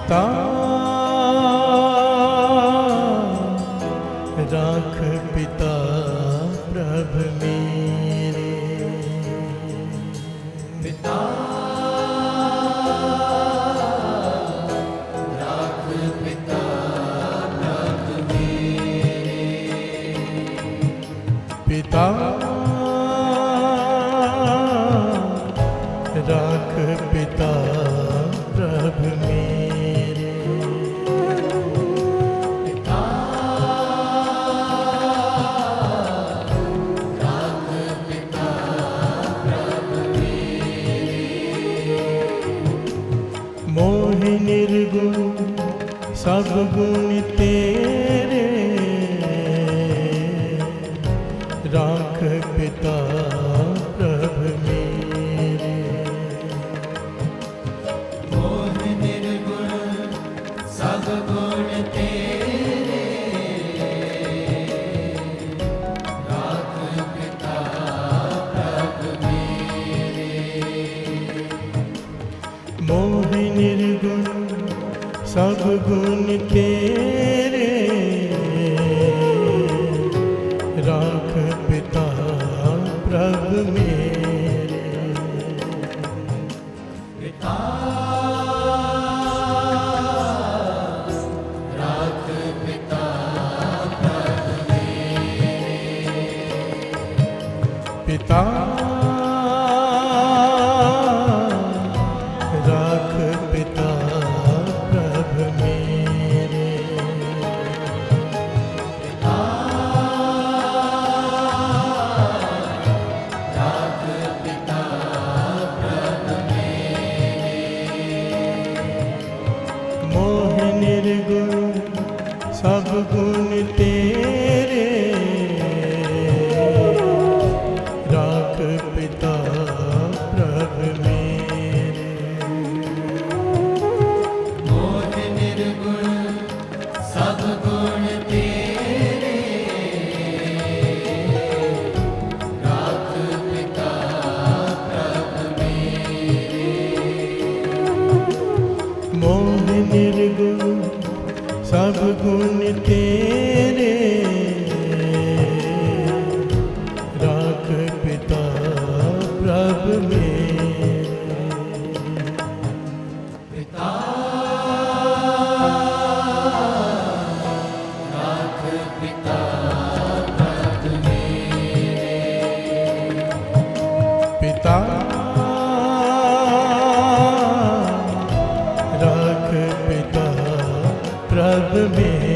पिता राख पिता प्रभ मेरे, पिता राख पिता प्रभ मेरे, पिता राख पिता प्रभ मेरे, पिता राख पिता प्रभ मेरे, मोहि निर्गुण सब गुण तेरे, राख पिता प्रभ मेरे, मोह निर्गुण सब गुण तेरे, राख पिता प्रभ मेरे, मोहि निर्गुण सब गुण तेरे, राख पिता प्रभ मेरे, पिता राख पिता प्रभ मेरे, पिता राख पिता प्रभ मेरे, पिता राख पिता प्रभ मेरे, मोह निर्गुण सब गुण तेरे, राख पिता प्रभ मेरे, मोह निर्गुण सब गुण तेरे, राख पिता प्रभ मेरे, मोह निर्गुण सब गुण तेरे, राख पिता प्रभ मेरे, पिता राख पिता प्रभ मेरे, पिता राख पिता प्रभ मेरे,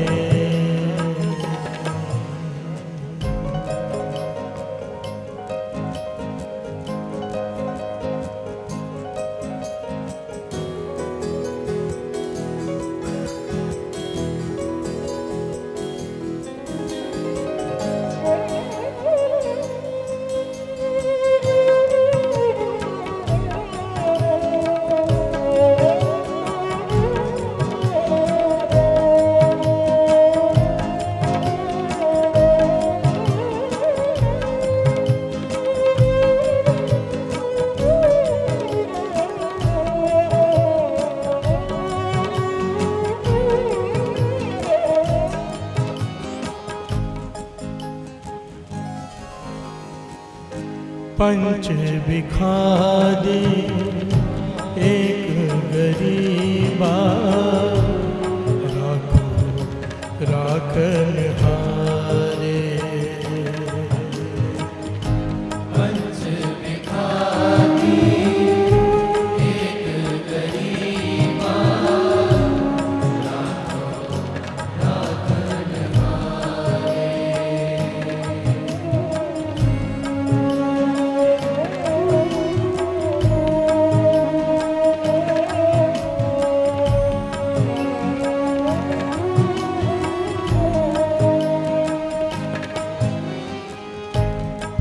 पंच बिखारी एक गरीबा, राखो राखन हारे, पंच बिखारी एक गरीबा, राखो राखन हारे,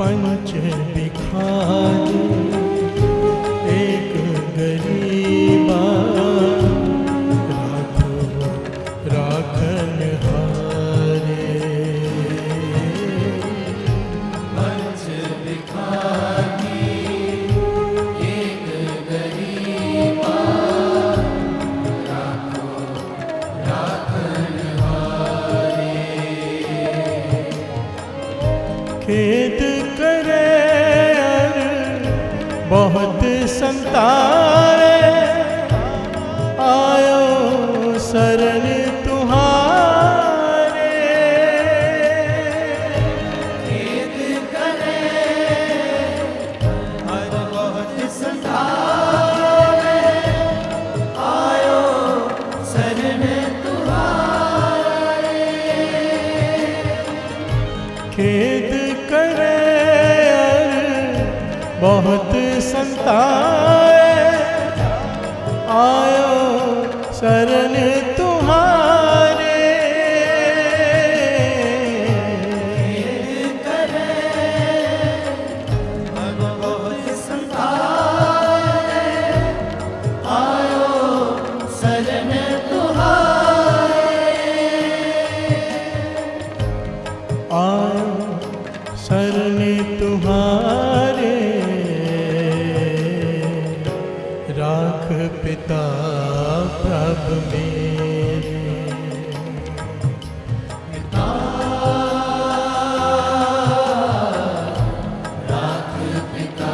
पंच बिखारी एक गरीबा, राखो राखन हारे, पंच बिखारी एक गरीबा, राखो सताए, आयो शरण तुम्हारे। खेद करे हर बहुत सतावे, आयो शरण तुम्हारे। खेद करे बहुत संताए, आयो शरण तुम्हारे। खेद करे हर बहुत सतावे, आयो शरण तुम्हारे। आयो शरण तुम्हारे, राख पिता प्रभु मेरे। राख पिता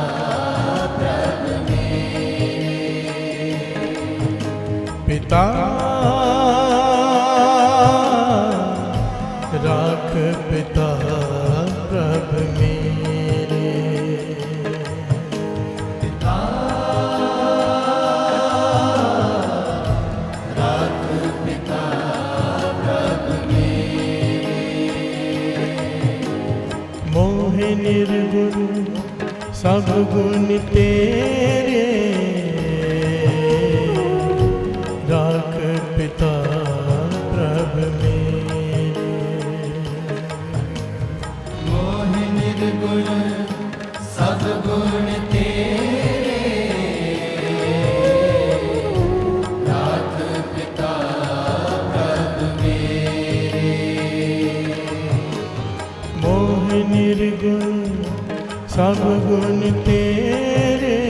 प्रभु पिता राख पिता प्रभु मेरे। राख पिता प्रभु मोह निर्गुण सब गुण तेरे, राख पिता प्रभु मेरे। मोह निर्गुण सब गुण तेरे, राख पिता प्रभु मेरे। मोह निर्गुण सब गुण तेरे,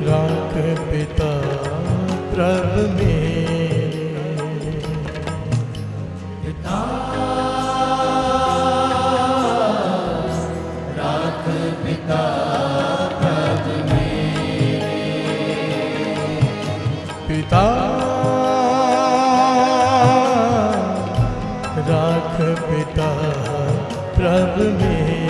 राख पिता प्रभु मेरे। पिता राख पिता प्रभु मेरे। पिता राख पिता प्रभु मेरे।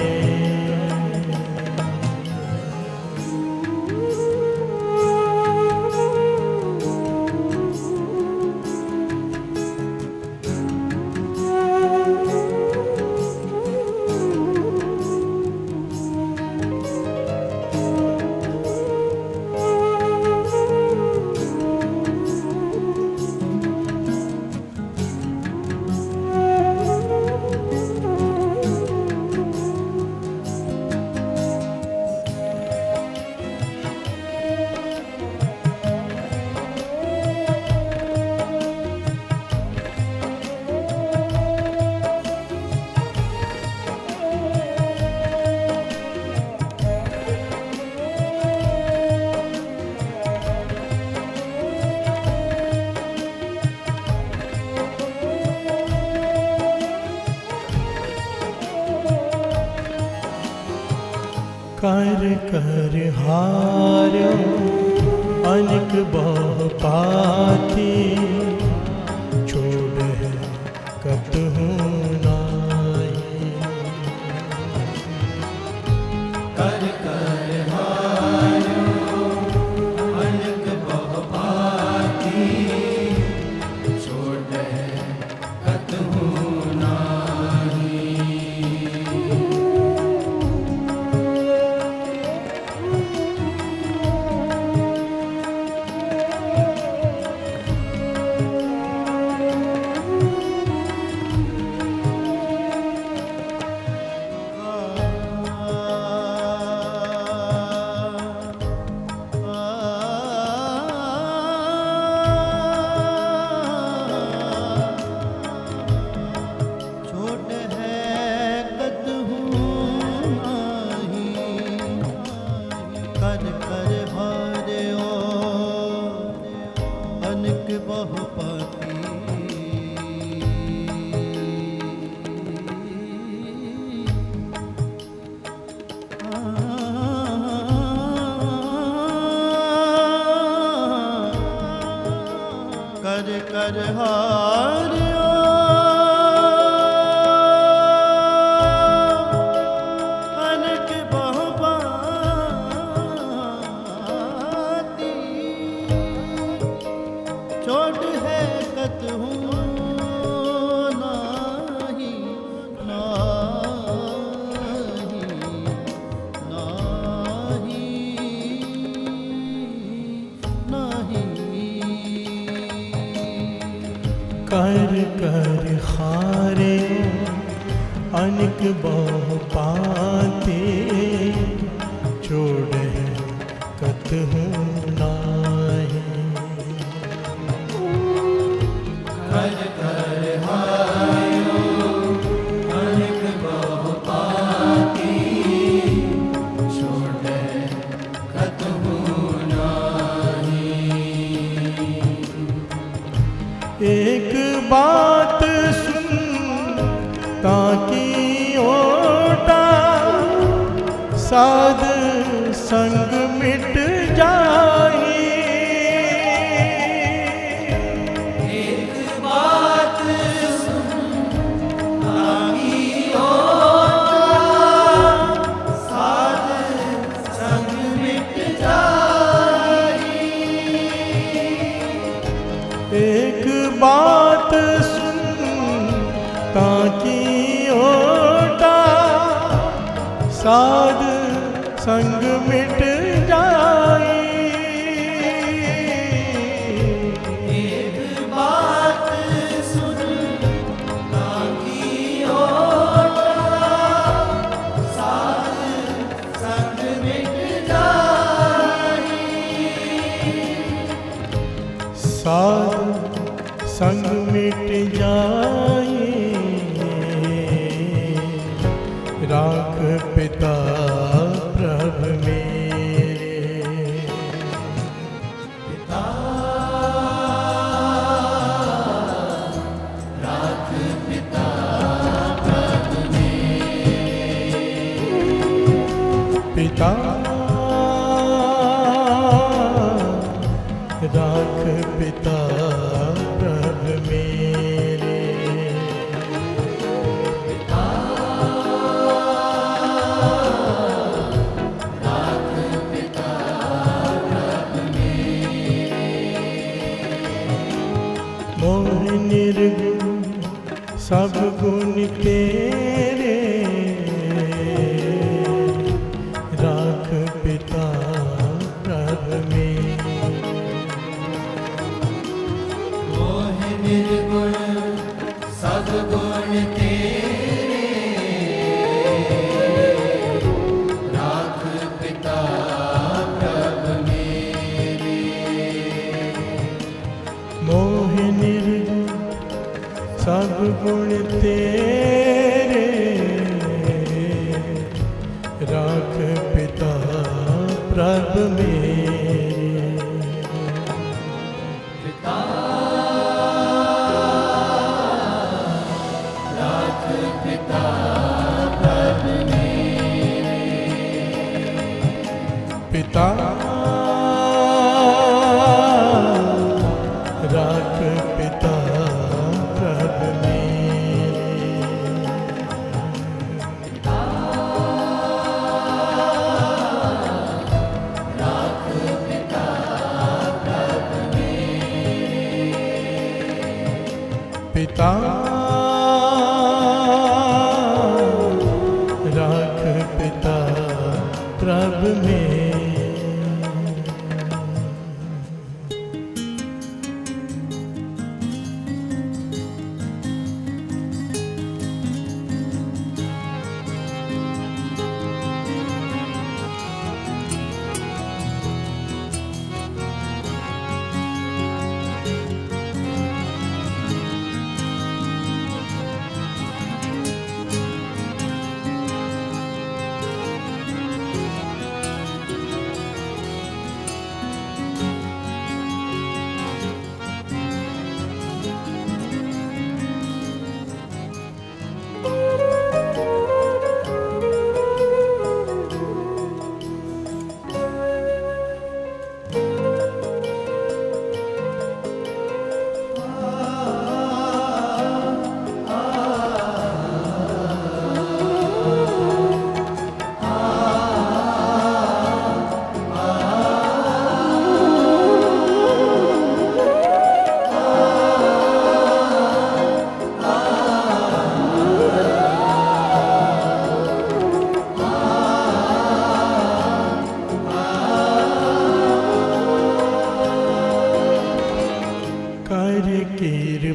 कर कर हार्यो अनिक बहु पाती, छोड़ है कतहु नाई। कर कर हार्यो अनक बहु भांति, छोड़ कतहु नाहि। कर हारियो अनक बहु भांति चोट है कतहु नाही नाही नाही कर कर हारे अनिक बहु पाते छोड़ है कतहु नाही कर कर हारियो अनक बहु पाती छोड़ कतहु नाही एक बात सुन ताकि ओटा साध संग मिट जाए एक बात सुन ताकि होता साध संग मिट जाए एक बात सुन ताकि ओटा साध संग मिट जाए एक बात सुन ताकि होता साध संग मिट जाए साध संग मिट जाए राख पिता प्रभ मेरे पिता राख पिता प्रभ पिता राख पिता प्रभ मेरे राख पिता प्रभ मोह निर्गुण सब गुण तेरे राख पिता प्रभ मेरे मोह निर्गुण सब गुण तेरे राख पिता प्रभ मेरे मोह निर्गुण सब गुण तेरे राख पिता प्रभ मेरे पिता राख पिता प्रभ मेरे पिता राख पिता प्रभ मेरे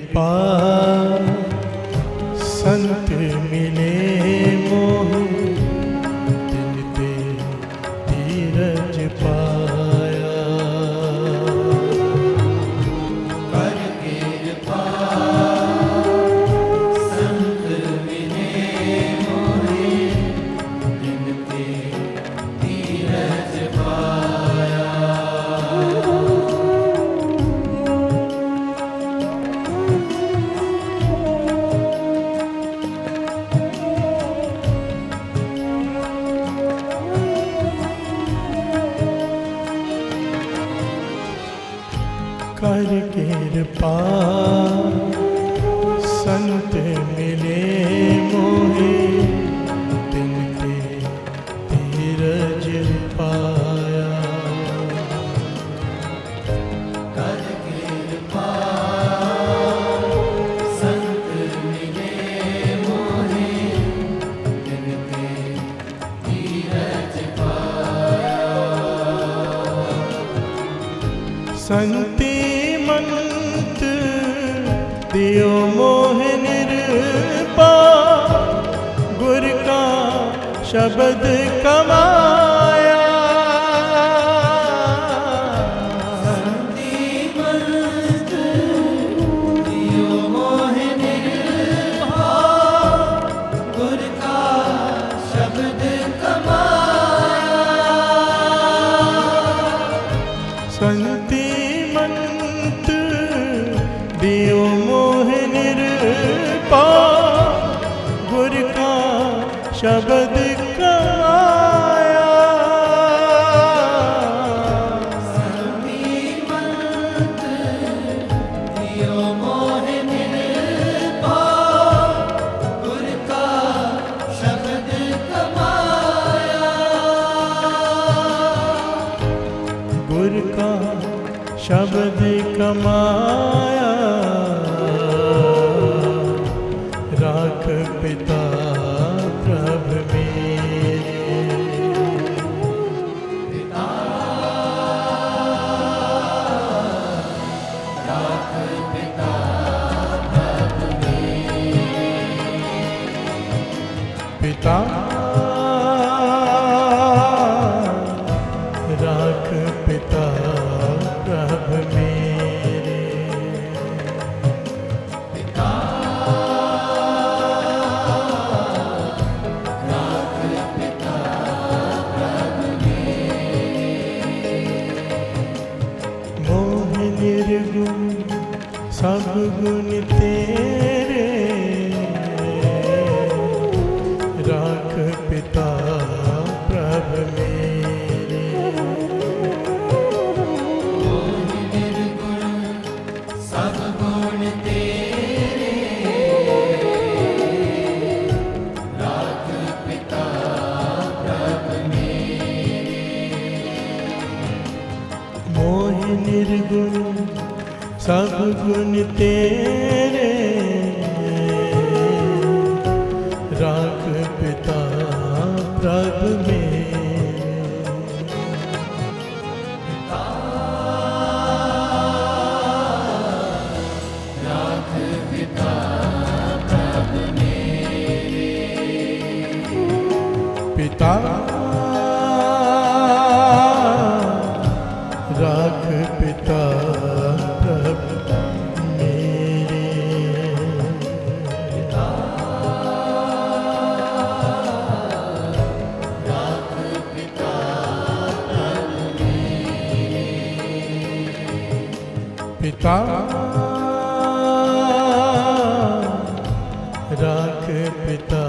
कृपा संत मिले मोह तिन ते धीरज पाया। कर कृपा संत मिले मोहे तिन ते धीरज पाया। कर कृपा संत मिले मोहे तिनके धीरज पाया। कर कृपा संत मिले मोहे तिन ते धीरज पाया। संति मंत दियो मोह निरपा गुर का शब्द कमाया। संतिमंत दियो मोह निर्भा गुर का शब्द कमाया। संति मंत दियो मोह निरपा गुर का शब्द कमाया। संतिमंत दियो मोह निर्भा गुर का शब्द कमाया। गुर का शब्द कमाया। राख पिता प्रभ मेरे। राख पिता प्रभ मेरे। पिता राख पिता प्रभ मेरे। पिता राख पिता प्रभ मेरे। मोह निर्गुण सब गुण तेरे। राख पिता प्रभ मेरे। मोह निर्गुण सब गुण तेरे। राख पिता प्रभ मेरे। मोह निर्गुण सब गुण तेरे। राख पिता प्रभ मेरे। राख पिता प्रभ मेरे। पिता राख पिता प्रभ मेरे। राख पिता प्रभ मेरे। पिता राख पिता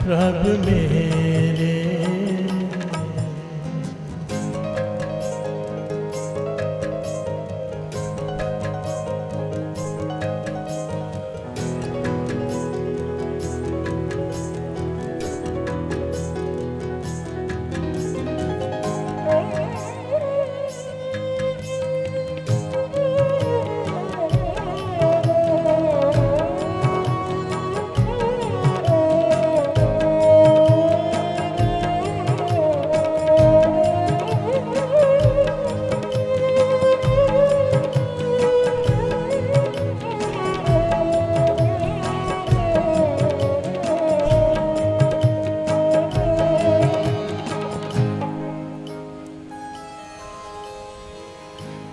प्रभ मेरे।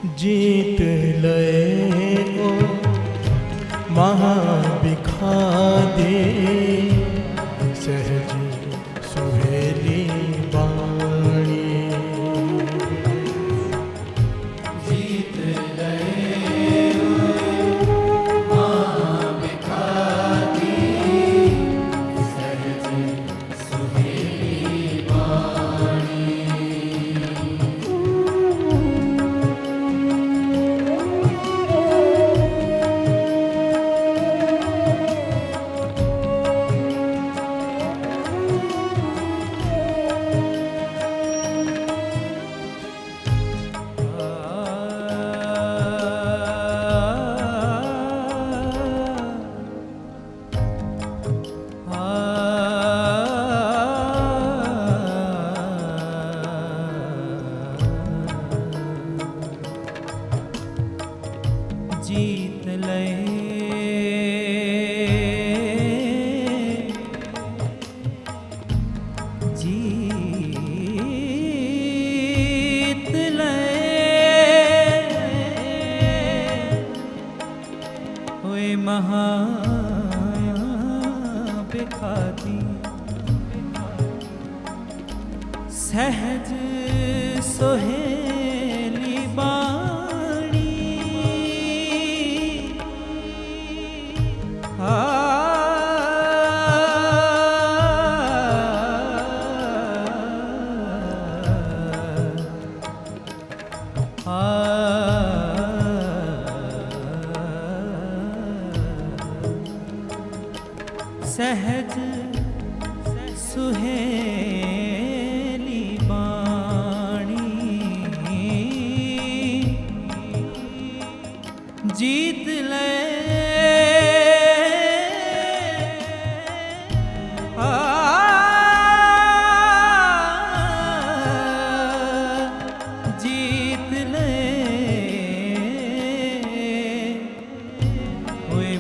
जीत लए ओ महाबिखादी सहज सुहेली बाणी जीत लए महाबिखारी सहज सुहेली वाणी जीत महाबिखाती सहज सोहेली बाणी सहज सुहेली बाणी जीत ले जीत ले ओए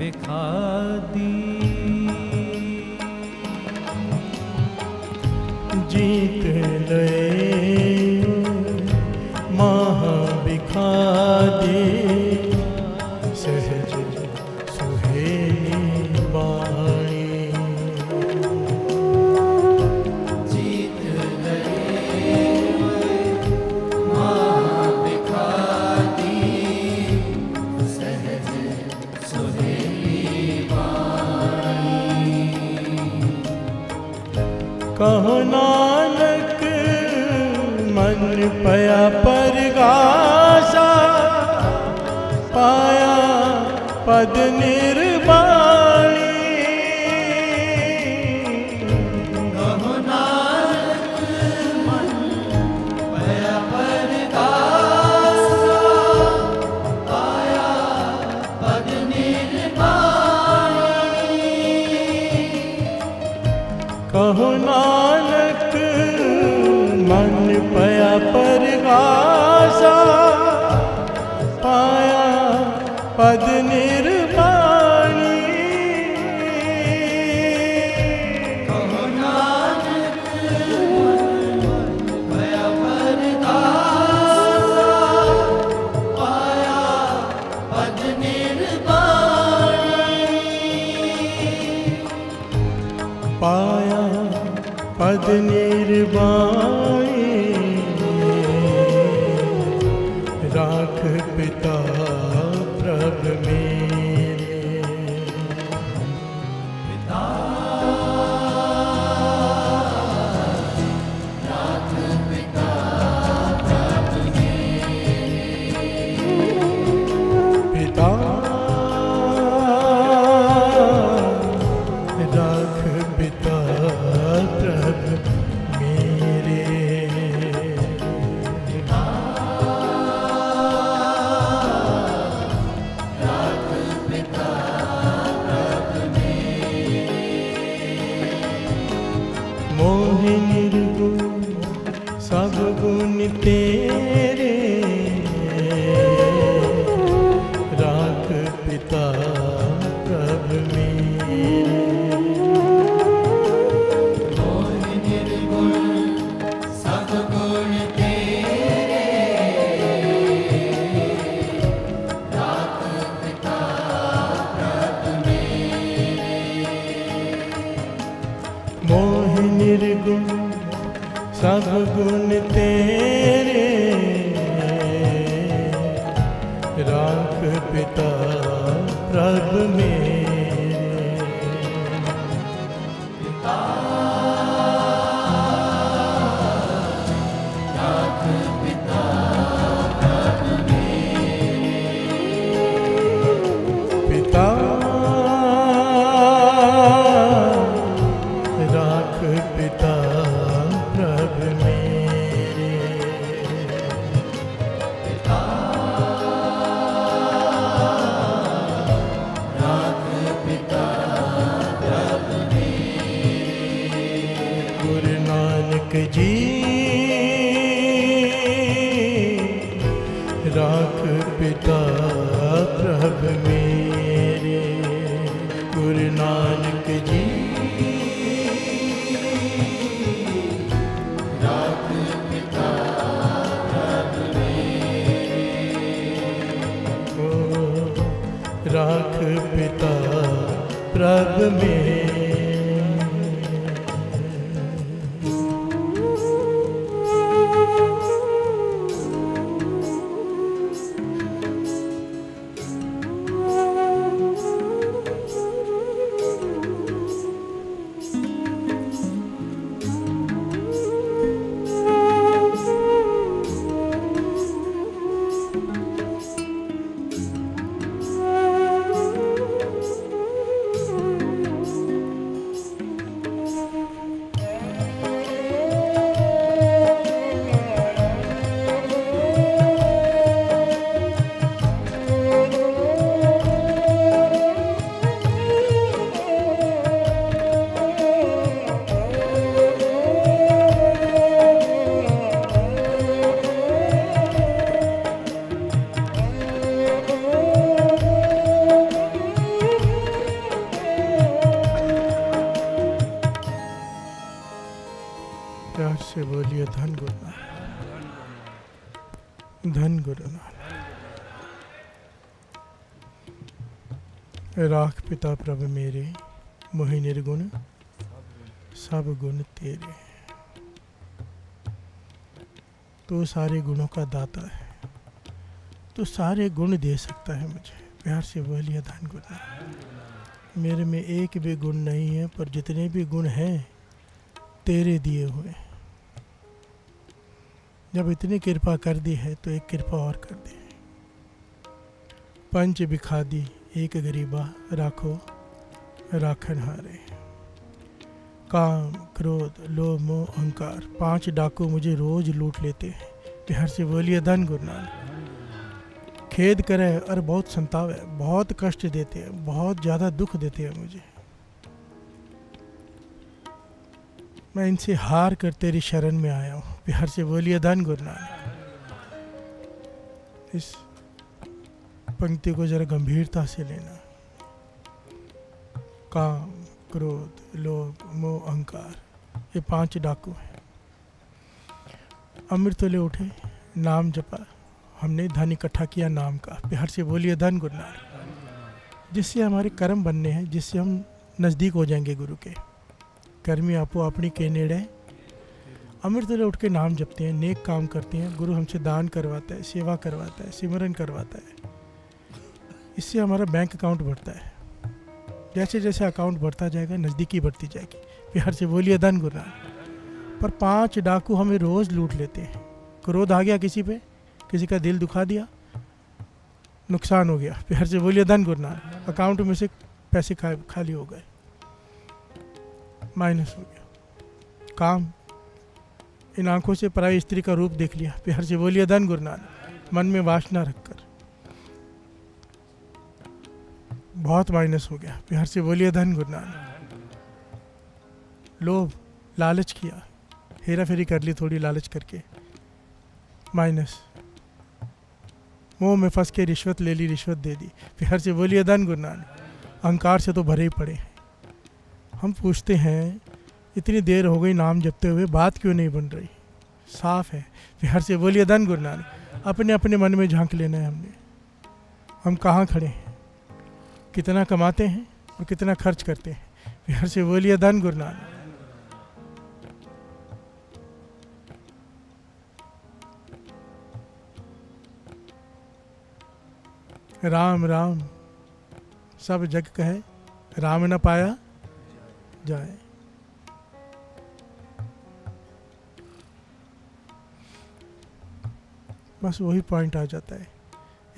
महाबिखादी जीत लए महाबिखादी सहज सुहेली बाणी जीत लए महाबिखारी सहज सुहेली वाणी कहो नानक मन पया परगासा पाया पद निर्वाणी कहो नानक मन पया परगासा पाया पद निर्वाणी कहो नानक मन पया परगासा पाया पद निर्वाणी कहो नानक मन पया परगासा पाया पद निर्वाणी पाया पद निर्वाणी राख पिता प्रभ मेरे राख पिता प्रभ पिता राख पिता प्रभ मेरे राख पिता प्रभ मोह निर्गुण सब गुण तेरे राख पिता प्रभ मेरे मोह निर्गुण सब गुण तेरे, राख पिता प्रभु मेरे। मोह निर्गुण सब गुण तेरे, राख पिता प्रभु मेरे। राख पिता प्रभु पिता राख पिता प्रभु मेरे। राख पिता प्रभु गुरु नानक जी राख पिता प्रभु मेरे। गुरु नानक जी राख पिता प्रभु ओ, राख पिता प्रभु मेरे। प्यार से बोलिए धन गुरु नानक, धन गुरु नानक। राख पिता प्रभु मेरे, मोहि निर्गुण सब गुण तेरे। तू सारे गुणों का दाता है, तू सारे गुण दे सकता है मुझे। प्यार से बोलिए धन गुरु नानक। मेरे में एक भी गुण नहीं है, पर जितने भी गुण हैं तेरे दिए हुए। जब इतनी कृपा कर दी है तो एक कृपा और कर दी। पंच बिखादी एक गरीबा, राखो राखन हारे। काम क्रोध लोभ मोह अहंकार, 5 डाकू मुझे रोज लूट लेते हैं। प्यार से बोलिए धन गुरु नानक। खेद करे और बहुत संताव है, बहुत कष्ट देते हैं, बहुत ज़्यादा दुख देते हैं मुझे। मैं इनसे हार कर तेरी शरण में आया हूँ। प्यार से बोलिए धन गुरु नानक। इस पंक्ति को जरा गंभीरता से लेना। काम क्रोध लोभ मोह अहंकार, ये 5 डाकू हैं। अमृत ले उठे, नाम जपा, हमने धन इकट्ठा किया नाम का। प्यार से बोलिए धन गुरु नानक। जिससे हमारे कर्म बनने हैं, जिससे हम नज़दीक हो जाएंगे गुरु के। कर्मी आपो अपनी के नेड़े। अमृत ले उठ के नाम जपते हैं, नेक काम करते हैं, गुरु हमसे दान करवाता है, सेवा करवाता है, सिमरन करवाता है। इससे हमारा बैंक अकाउंट बढ़ता है। जैसे जैसे अकाउंट बढ़ता जाएगा, नज़दीकी बढ़ती जाएगी। प्यार से बोलिए धन गुरु नानक। पर 5 डाकू हमें रोज़ लूट लेते हैं। क्रोध आ गया किसी पे, किसी का दिल दुखा दिया, नुकसान हो गया। प्यार से बोलिए धन गुरु नानक। अकाउंट में से पैसे खाली हो गए, माइनस हो गया। काम, इन आंखों से पराई स्त्री का रूप देख लिया। प्यार से बोलिए धन गुरु नानक। मन में वासना रखकर बहुत माइनस हो गया। प्यार से बोलिए धन गुरु नानक। लोभ, लालच किया, हेरा फेरी कर ली थोड़ी लालच करके, माइनस। मोह में फंस के रिश्वत ले ली, रिश्वत दे दी। प्यार से बोलिए धन गुरु नानक। अहंकार से तो भरे ही पड़े हैं। हम पूछते हैं इतनी देर हो गई नाम जपते हुए, बात क्यों नहीं बन रही? साफ है। प्यार से बोलिए धन गुरु नानक। अपने अपने मन में झांक लेना है हमने, हम कहाँ खड़े हैं, कितना कमाते हैं और कितना खर्च करते हैं। प्यार से बोलिए धन गुरु नानक। राम राम सब जग कहे, राम न पाया जाए। बस वही पॉइंट आ जाता है,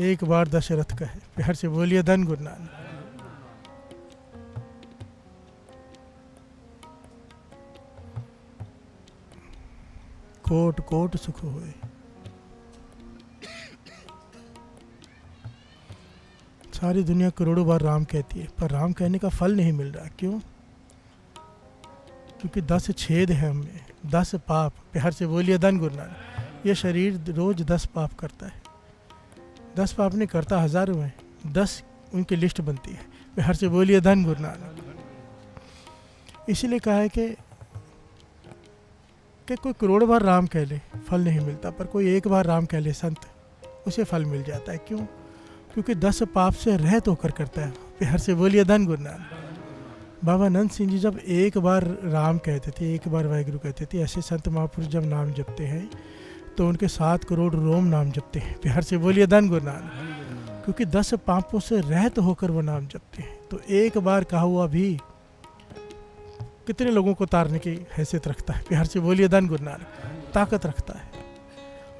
एक बार दशरथ कहे। प्यार से बोलिए धन गुरु नानक। कोट कोट सुख होए। सारी दुनिया करोड़ों बार राम कहती है, पर राम कहने का फल नहीं मिल रहा। क्यों? क्योंकि 10 छेद है हमें, 10 पाप। प्यार से बोलिए धन गुरु नानक। ये शरीर रोज 10 पाप करता है। 10 पाप नहीं करता, हजारों में 10 उनकी लिस्ट बनती है। प्यार से बोलिए धन गुरु नानक। इसीलिए कहा है कि कोई करोड़ बार राम कह ले फल नहीं मिलता, पर कोई एक बार राम कह ले संत, उसे फल मिल जाता है। क्यों? क्योंकि 10 पाप से रहित होकर करता है। प्यार से बोलिए धन गुरु नानक। बाबा नंद सिंह जी जब एक बार राम कहते थे, एक बार वाहिगुरु कहते थे, ऐसे संत महापुरुष जब नाम जपते हैं तो उनके 7 करोड़ रोम नाम जपते हैं। प्यार से बोलिए धन गुरु नानक। क्योंकि 10 पापों से रहित होकर वो नाम जपते हैं। तो एक बार कहा हुआ भी कितने लोगों को तारने की हैसियत रखता है। प्यार से बोलिए धन गुरु नानक। ताकत रखता है।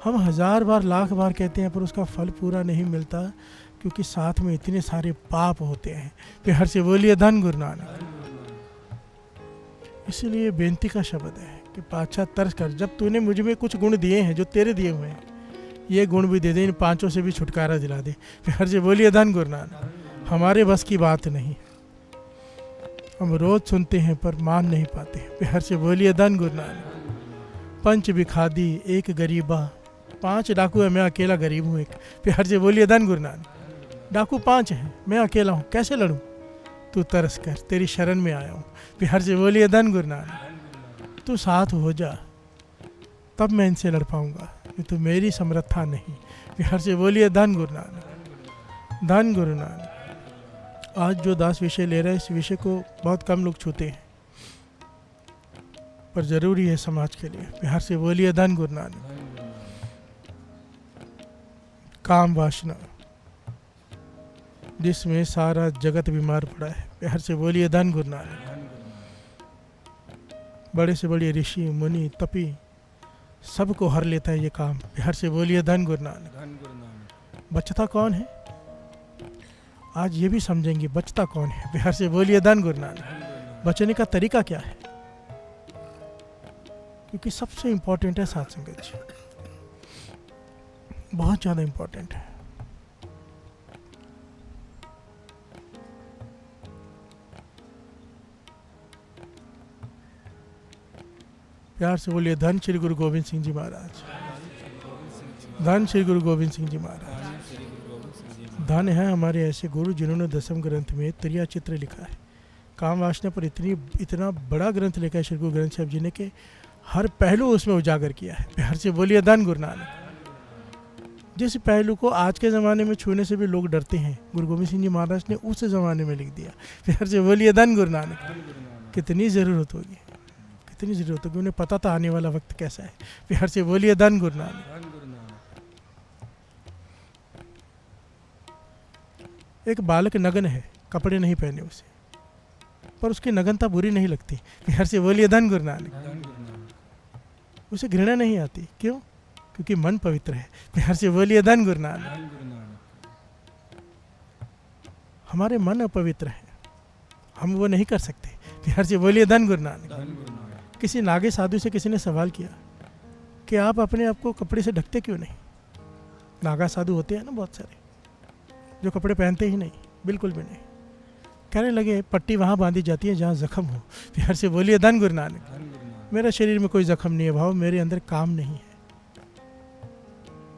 हम 1000 बार लाख बार कहते हैं पर उसका फल पूरा नहीं मिलता, क्योंकि साथ में इतने सारे पाप होते हैं। प्यार से बोलिए धन गुरु नानक। इसलिए बेनती का शब्द है कि पाछा तरस कर, जब तूने मुझ में कुछ गुण दिए हैं जो तेरे दिए हुए हैं, ये गुण भी दे दे, इन 5 से भी छुटकारा दिला दे। प्यार से बोलिए धन गुरु नानक। हमारे बस की बात नहीं, हम रोज सुनते हैं पर मान नहीं पाते। प्यार से बोलिए धन गुरु नानक। 5 भिखारी एक गरीबा, 5 डाकू है, मैं अकेला गरीब हूँ एक। प्यार से बोलिए धन गुरु नानक। डाकू 5 हैं, मैं अकेला हूँ, कैसे लड़ूं? तू तरस कर, तेरी शरण में आया हूँ। प्यार से बोलिए धन गुरु नानक। तू साथ हो जा, तब मैं इनसे लड़ पाऊंगा, तो मेरी समर्था नहीं। प्यार से बोलिए धन गुरु नानक। धन गुरु नानक। आज जो दास विषय ले रहे हैं, इस विषय को बहुत कम लोग छूते हैं, पर जरूरी है समाज के लिए। प्यार से बोलिए धन गुरु नानक। काम वासना, जिसमें सारा जगत बीमार पड़ा है। प्यार से बोलिए धन गुरु नानक। बड़े से बड़े ऋषि मुनि तपी सबको हर लेता है ये काम। प्यार से बोलिए धन गुरु नानक। बचता कौन है? आज ये भी समझेंगे बचता कौन है। प्यार से बोलिए धन गुरु नानक। बचने का तरीका क्या है? क्योंकि सबसे इंपॉर्टेंट है साथ संगत जी, बहुत ज़्यादा इंपॉर्टेंट है। प्यार से बोलिए धन श्री गुरु गोविंद सिंह जी महाराज। धन श्री गुरु गोविंद सिंह जी महाराज। धन है हमारे ऐसे गुरु जिन्होंने 10वें ग्रंथ में त्रिया चित्र लिखा है। काम वासना पर इतना बड़ा ग्रंथ लिखा है श्री गुरु ग्रंथ साहिब जी ने, कि हर पहलू उसमें उजागर किया है। प्यार से बोलिए धन गुरु नानक। जिस पहलू को आज के ज़माने में छूने से भी लोग डरते हैं, गुरु गोविंद सिंह जी महाराज ने उस ज़माने में लिख दिया। प्यार से बोलिए धन गुरु नानक। कितनी ज़रूरत होगी, कितनी ज़रूरत होगी, उन्हें पता था आने वाला वक्त कैसा है। प्यार से बोलिए धन गुरु नानक। एक बालक नग्न है, कपड़े नहीं पहने उसे, पर उसकी नग्नता बुरी नहीं लगती। प्यार से बोलिए धन गुरु नानक। उसे घृणा नहीं आती। क्यों? क्योंकि मन पवित्र है। प्यार से बोलिए धन गुरु नानक। हमारे मन अपवित्र है, हम वो नहीं कर सकते। प्यार से बोलिए धन गुरु नानक। किसी नागे साधु से किसी ने सवाल किया कि आप अपने आप को कपड़े से ढकते क्यों नहीं? नागा साधु होते हैं ना बहुत सारे, जो कपड़े पहनते ही नहीं, बिल्कुल भी नहीं। कहने लगे पट्टी वहाँ बांधी जाती है जहाँ जख्म हो। प्यार से बोलिए धन गुरु नानक। मेरा शरीर में कोई जख्म नहीं है भाव, मेरे अंदर काम नहीं है,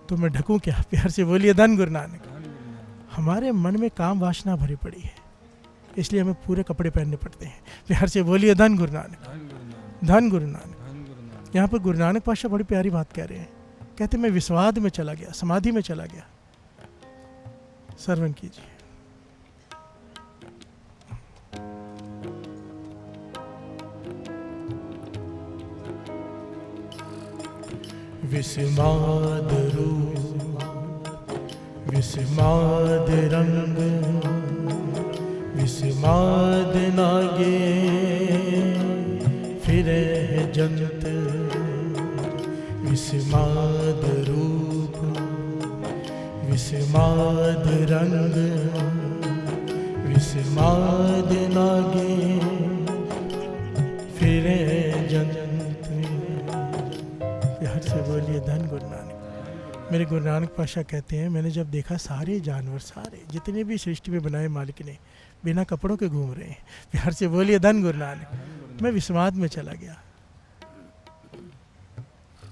तो मैं ढकूं क्या? प्यार से बोलिए धन गुरु नानक। हमारे मन में काम वासना भरी पड़ी है, इसलिए हमें पूरे कपड़े पहनने पड़ते हैं। प्यार से बोलिए धन गुरु नानक। धन गुरु नानक। यहाँ पर गुरु नानक पातशाह बड़ी प्यारी बात कह रहे हैं, कहते मैं विस्वाद में चला गया, समाधि में चला गया। श्रवण कीजिए। विस्माद रूप विस्माद रंग विस्माद नागे फिरे जंत विस्माद रूप विस्माद रंग विस्माद नागे फिरे जंत। हर से बोलिए धन गुरु नानक। मेरे गुरु नानक पातशाह कहते हैं, मैंने जब देखा सारे जानवर, सारे जितने भी सृष्टि में बनाए मालिक ने, बिना कपड़ों के घूम रहे हैं, बिहार से बोलिए धन गुरु नानक। मैं विस्माद में चला गया,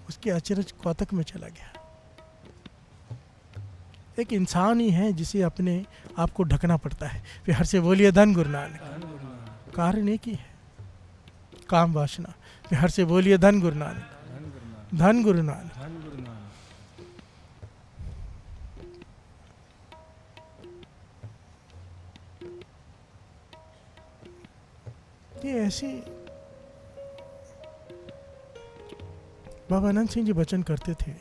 उसके अचरज कौतक में चला गया। एक इंसान ही है जिसे अपने आप को ढकना पड़ता है। बिहार से बोलिए धन गुरु नानक। कारण एक ही है, काम वासना। बिहार से बोलिए धन गुरु नानक, धन गुरु नानक। ये ऐसी बाबा अनंत सिंह जी वचन करते थे।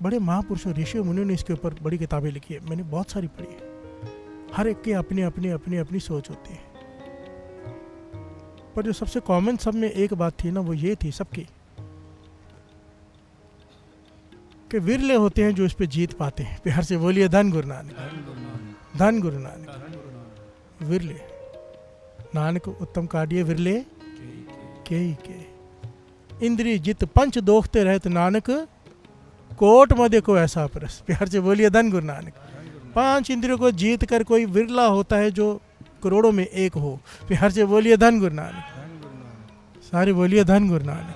बड़े महापुरुषों, ऋषियों, मुनियों ने इसके ऊपर बड़ी किताबें लिखी है, मैंने बहुत सारी पढ़ी है। हर एक के अपने अपने अपनी अपनी सोच होती है, पर जो सबसे कॉमन सब में एक बात थी ना, वो ये थी सबकी, कि विरले होते हैं जो इस पे जीत पाते हैं। बिहार से बोलिए धन गुरु नानक, धन गुरु नानक। विरले नानक उत्तम काढ़िए विरले के इंद्रिय जित पंच दोखते रहत नानक कोट मध्य को ऐसा परस। बिहार से बोलिए धन गुरु नानक। 5 इंद्रियों को जीत कर कोई विरला होता है जो करोड़ों में एक हो। बिहार से बोलिए धन गुरु नानक। सारे बोलिए धन गुरु नानक।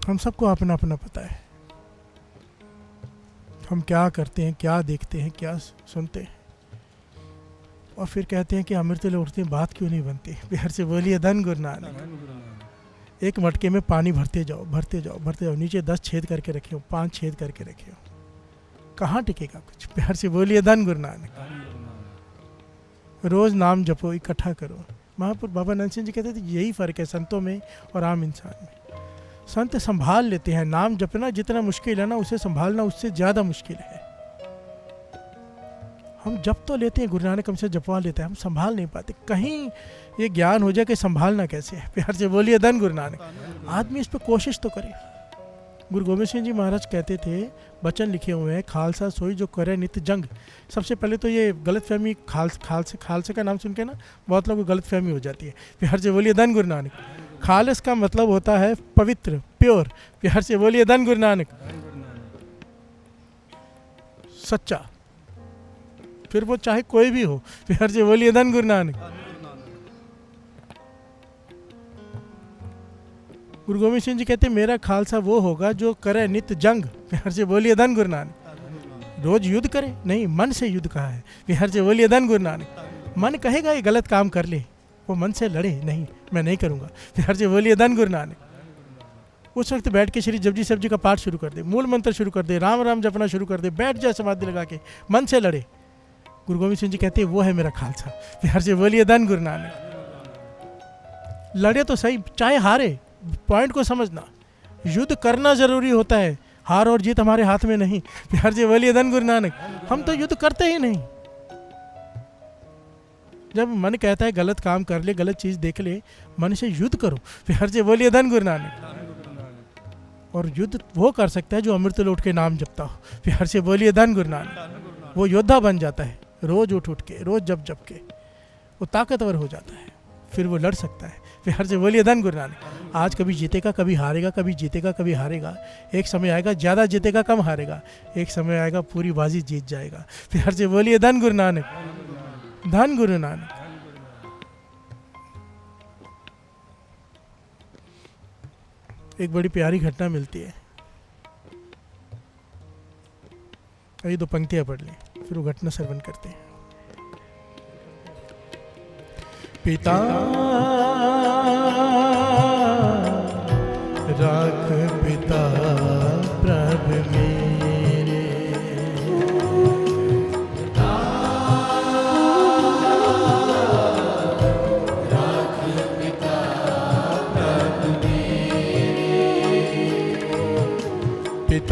हम सबको अपना अपना पता है, हम क्या करते हैं, क्या देखते हैं, क्या सुनते हैं, और फिर कहते हैं कि अमृत लौटते हैं, बात क्यों नहीं बनती। बिहार से बोलिए धन गुरु नानक। एक मटके में पानी भरते जाओ, भरते जाओ, भरते जाओ, नीचे 10 छेद करके रखे हो, 5 छेद करके रखे हो, कहाँ टिकेगा कुछ। बिहार से बोलिए धन गुरु नानक। रोज नाम जपो, इकट्ठा करो। महापुरुष बाबा अनंत सिंह जी कहते थे यही फर्क है संतों में और आम इंसान में। संत संभाल लेते हैं, नाम जपना जितना मुश्किल है ना, उसे संभालना उससे ज़्यादा मुश्किल है। हम जप तो लेते हैं, गुरु नानक हमसे जपवा लेते हैं, हम संभाल नहीं पाते। कहीं ये ज्ञान हो जाए कि संभालना कैसे है। प्यार से बोलिए धन गुरु नानक। आदमी इस पर कोशिश तो करे। गुरु गोविंद सिंह जी महाराज कहते थे, वचन लिखे हुए हैं, खालसा सोई जो करे नित जंग। सबसे पहले तो ये गलतफहमी, खालसे का नाम सुन के ना बहुत लोगों को गलतफहमी हो जाती है। प्यार से बोलिए धन गुरु नानक। खालिस का मतलब होता है पवित्र, प्योर। प्यार से बोलिए धन गुरु नानक। सच्चा, फिर वो चाहे कोई भी हो। प्यार से बोलिए धन गुरु नानक। गुरु गोविंद सिंह जी कहते मेरा खालसा वो होगा जो करे नित जंग। प्यार से बोलिए धन गुरु नानक। रोज युद्ध करे नहीं, मन से युद्ध कहा है। प्यार से बोलिए धन गुरु नानक। मन कहेगा ये गलत काम कर ले, वो मन से लड़े नहीं, मैं नहीं करूंगा। प्यार से बोलिए धन गुरु नानक। उस वक्त बैठ के श्री जपजी साहब जी का पाठ शुरू कर दे, मूल मंत्र शुरू कर दे, राम राम जपना शुरू कर दे, बैठ जाए समाधि लगा के, मन से लड़े। गुरु गोविंद सिंह जी कहते हैं वो है मेरा खालसा। प्यार से बोलिए धन गुरु नानक। लड़े तो सही, चाहे हारे, पॉइंट को समझना। युद्ध करना जरूरी होता है, हार और जीत हमारे हाथ में नहीं। प्यार से बोलिए धन गुरु नानक। हम तो युद्ध करते ही नहीं। जब मन कहता है गलत काम कर ले, गलत चीज देख ले, मन से युद्ध करो। प्यार से बोलिए धन गुरु नानक। और युद्ध वो कर सकता है जो अमृत लौट के नाम जपता हो। प्यार से बोलिए धन गुरु नानक। वो योद्धा बन जाता है, रोज उठ उठ के, रोज जप जप के वो ताकतवर हो जाता है, फिर वो लड़ सकता है। प्यार से बोलिए धन गुरु नानक। आज कभी जीतेगा, कभी हारेगा, कभी जीतेगा, कभी हारेगा। एक समय आएगा ज़्यादा जीतेगा, कम हारेगा। एक समय आएगा पूरी बाजी जीत जाएगा। प्यार से बोलिए धन गुरु नानक, धन गुरु नानक। एक बड़ी प्यारी घटना मिलती है, ये 2 पंक्तियां पढ़ लें, फिर वो घटना श्रवण करते हैं। पिता